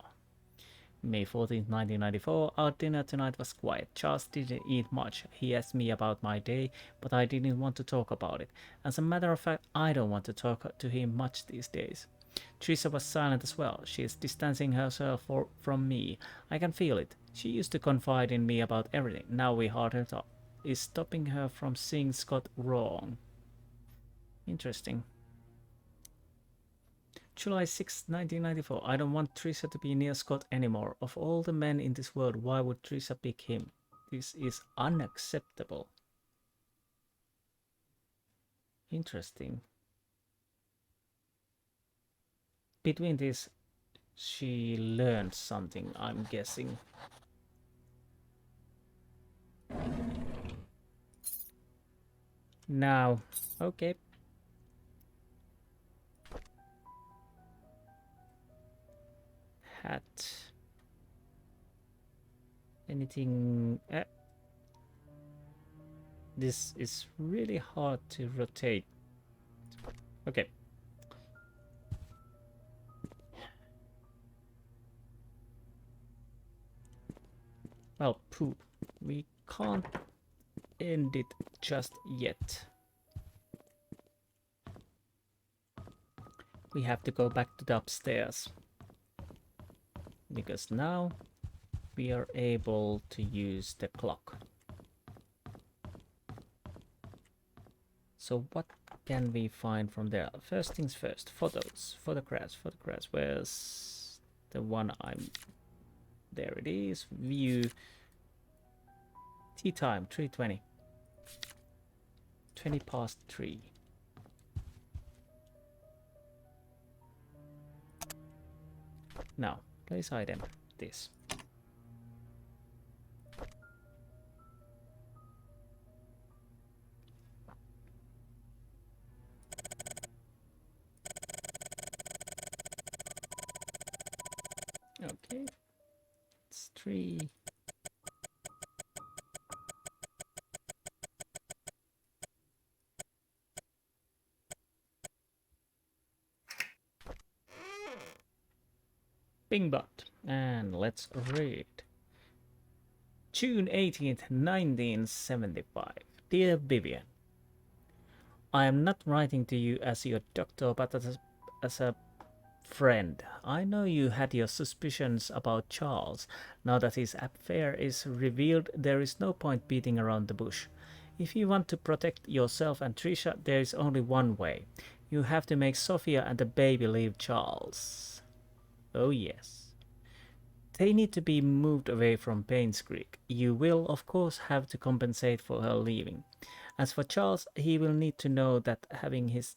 May 14th, 1994, our dinner tonight was quiet. Charles didn't eat much. He asked me about my day, but I didn't want to talk about it. As a matter of fact, I don't want to talk to him much these days. Teresa was silent as well. She is distancing herself from me. I can feel it. She used to confide in me about everything. Now we hardly talk. Is stopping her from seeing Scott wrong? Interesting. July 6, 1994. I don't want Teresa to be near Scott anymore. Of all the men in this world, why would Teresa pick him? This is unacceptable. Interesting. between this, she learned something, I'm guessing. Now, okay. Hat. Anything? This is really hard to rotate. Okay. Well, poo. We can't end it just yet. We have to go back to the upstairs. Because now we are able to use the clock. So what can we find from there? First things first, photos, photographs. Where's the one I'm... There it is, view. Tea time, 3:20. 20 past 3. Now, place item, this. Okay, it's 3. Bingbot, and let's read. June 18th, 1975. Dear Vivian, I am not writing to you as your doctor, but as a friend. I know you had your suspicions about Charles. Now that his affair is revealed, there is no point beating around the bush. If you want to protect yourself and Trisha, there is only one way. You have to make Sophia and the baby leave Charles. Oh yes. They need to be moved away from Painscreek. You will, of course, have to compensate for her leaving. As for Charles, he will need to know that having his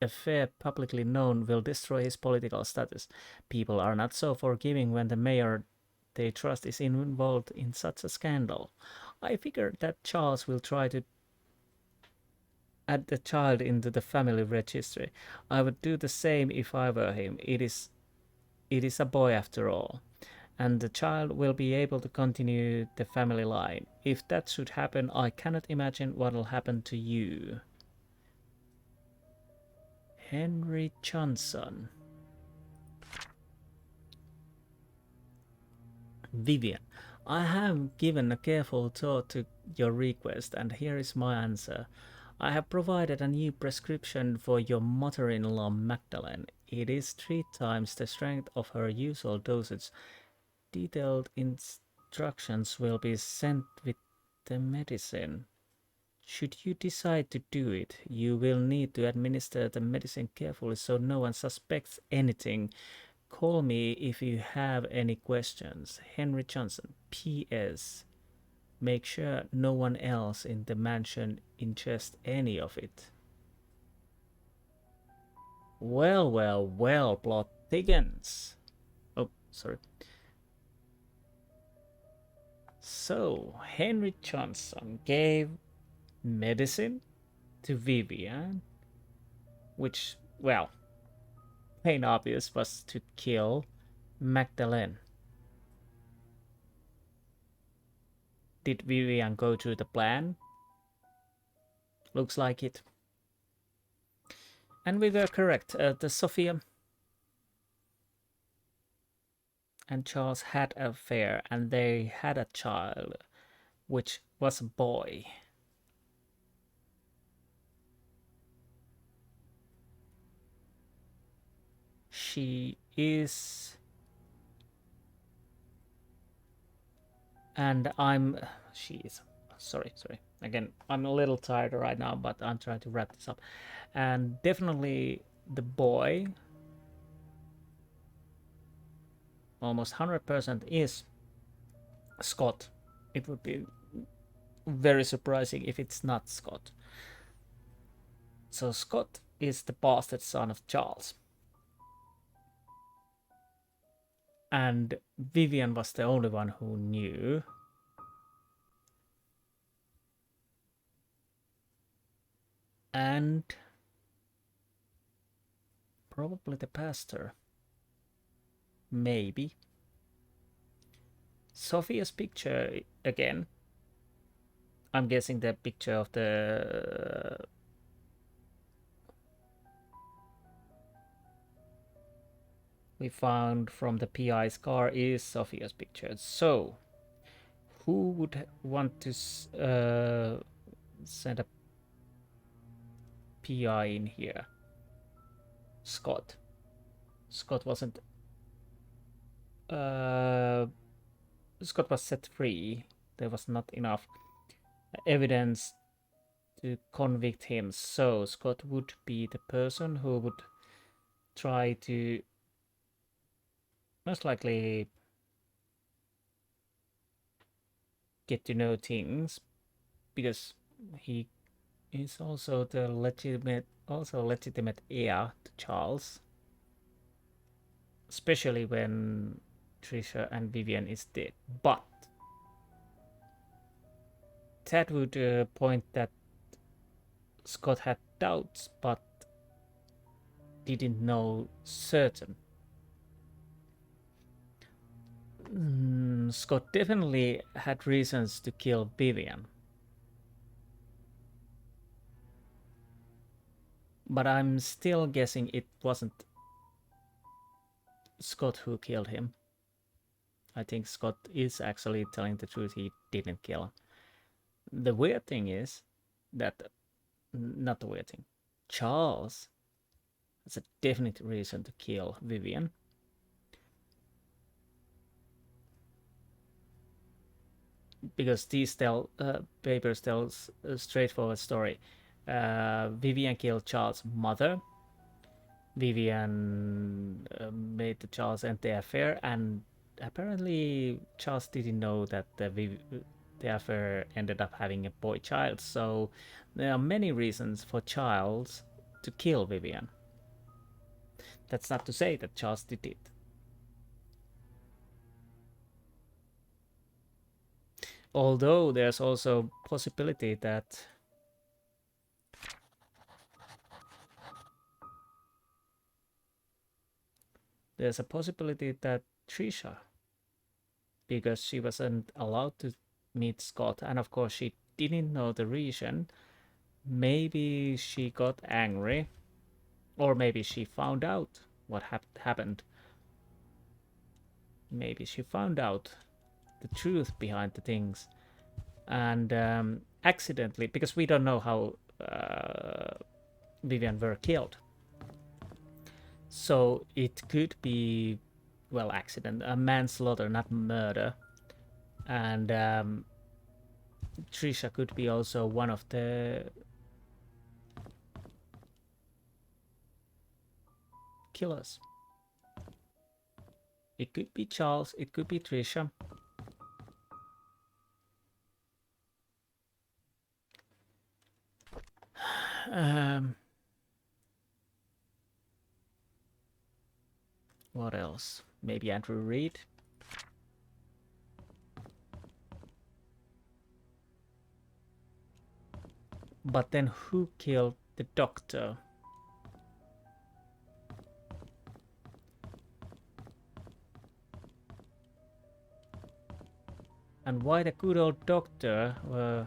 affair publicly known will destroy his political status. People are not so forgiving when the mayor they trust is involved in such a scandal. I figured that Charles will try to add the child into the family registry. I would do the same if I were him. It is a boy after all, and the child will be able to continue the family line. If that should happen, I cannot imagine what will happen to you. Henry Johnson. Vivian, I have given a careful thought to your request, and here is my answer. I have provided a new prescription for your mother-in-law Magdalene. It is 3 times the strength of her usual dosage. Detailed instructions will be sent with the medicine. Should you decide to do it, you will need to administer the medicine carefully so no one suspects anything. Call me if you have any questions. Henry Johnson. P.S. Make sure no one else in the mansion ingests any of it. Well, plot thickens. Oh, sorry. So, Henry Johnson gave medicine to Vivian, which, well, plain obvious was to kill Magdalene. Did Vivian go through the plan? Looks like it. And we were correct. The Sophia and Charles had an affair, and they had a child, which was a boy. She is... And she is... Sorry. Again, I'm a little tired right now, but I'm trying to wrap this up. And definitely the boy, almost 100% is Scott. It would be very surprising if it's not Scott. So Scott is the bastard son of Charles. And Vivian was the only one who knew. And probably the pastor. Maybe. Sophia's picture again. I'm guessing the picture of the we found from the PI's car is Sophia's picture. So, who would want to send a PI in here? Scott. Scott wasn't. Scott was set free. There was not enough evidence to convict him. So Scott would be the person who would try to most likely get to know things, because he is also the legitimate heir to Charles, especially when Trisha and Vivian is dead. But that would point that Scott had doubts, but didn't know certain. Scott definitely had reasons to kill Vivian. But I'm still guessing it wasn't Scott who killed him. I think Scott is actually telling the truth, he didn't kill him. The weird thing is that, not the weird thing, Charles has a definite reason to kill Vivian. Because these papers tell a straightforward story. Vivian killed Charles' mother. Vivian made the Charles end the affair, and apparently Charles didn't know that the affair ended up having a boy child. So there are many reasons for Charles to kill Vivian. That's not to say that Charles did it. Although there's also possibility that Trisha, because she wasn't allowed to meet Scott, and of course she didn't know the reason, maybe she got angry, or maybe she found out what happened. Maybe she found out the truth behind the things, and accidentally, because we don't know how Vivian were killed. So it could be, well, accident, a manslaughter, not murder. And Trisha could be also one of the killers. It could be Charles, it could be Trisha. What else? Maybe Andrew Reid. But then who killed the doctor? And why the good old doctor were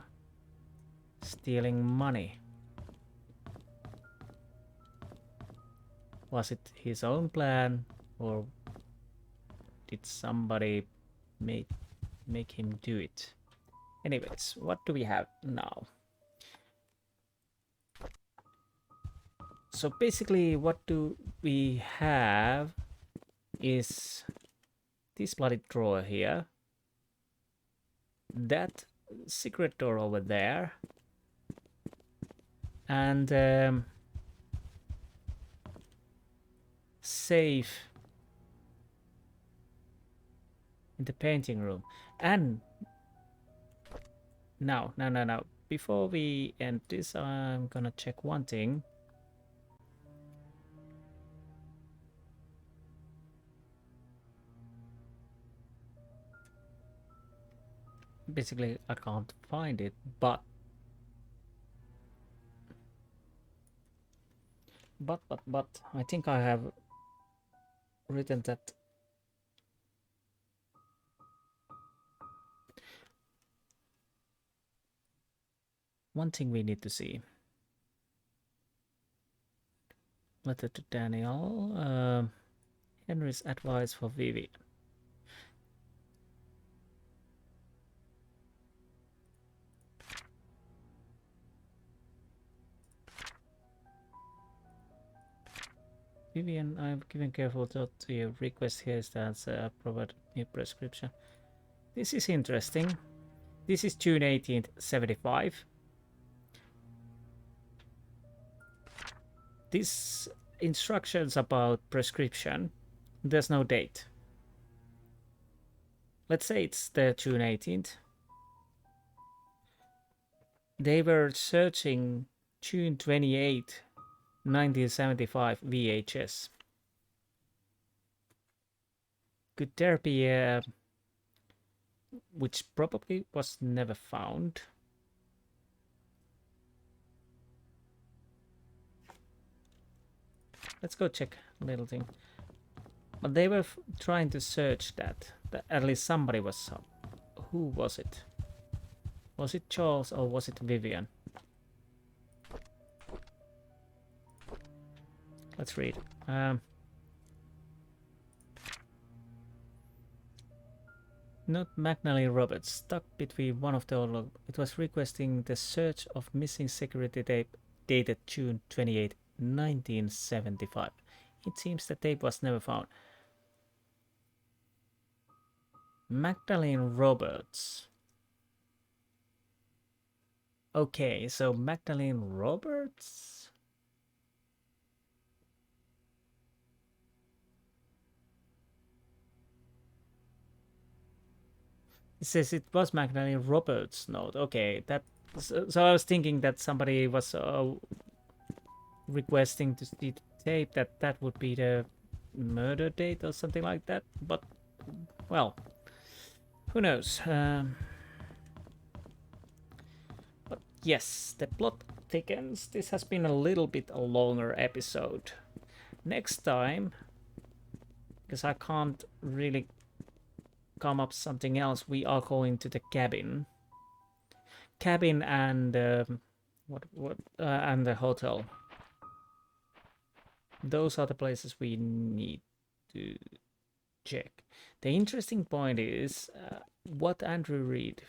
stealing money? Was it his own plan, or did somebody make him do it? Anyways, what do we have now? So basically what do we have is this bloody drawer here, that secret door over there, and safe in the painting room. And now, before we end this, I'm gonna check one thing. basically I can't find it, but I think I have written that one thing we need to see. Letter to Daniel. Henry's advice for Vivi. Vivian, I've given careful thought to your request. Here stands provide new prescription. This is interesting. This is June 18th, 75. This instructions about prescription, there's no date. Let's say it's the June 18th. They were searching June 28, 1975 VHS. Could there be a... which probably was never found. Let's go check a little thing. But they were trying to search that. At least somebody was. Who was it? Was it Charles or was it Vivian? Let's read. Not McNally Roberts, stuck between one of the... It was requesting the search of missing security tape dated June 28, 1975. It seems the tape was never found. Magdalene Roberts. Okay, so Magdalene Roberts? It says it was Magdalene Roberts' note. Okay, that... So I was thinking that somebody was requesting to see the tape, that would be the murder date or something like that. But, well, who knows? But yes, the plot thickens. This has been a little bit a longer episode. Next time, because I can't really come up something else, we are going to the cabin. Cabin and and the hotel. Those are the places we need to check. The interesting point is what Andrew Reid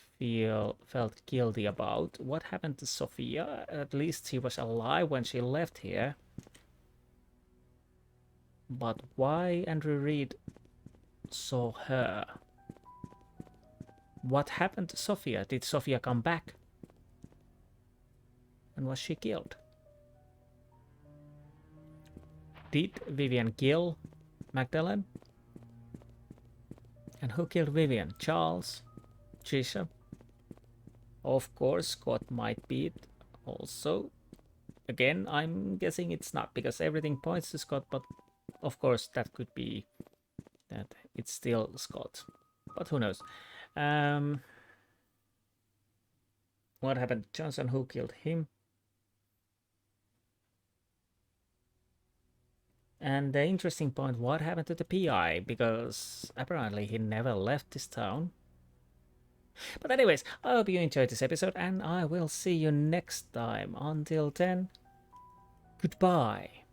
felt guilty about. What happened to Sophia? At least she was alive when she left here. But why Andrew Reid saw her? What happened to Sophia? Did Sophia come back? And was she killed? Did Vivian kill Magdalene? And who killed Vivian? Charles? Trisha? Of course, Scott might be it also. Again, I'm guessing it's not, because everything points to Scott, but of course that could be that it's still Scott. But who knows? What happened to Johnson? Who killed him? And the interesting point, what happened to the PI? Because apparently he never left this town. But anyways, I hope you enjoyed this episode, and I will see you next time. Until then, goodbye.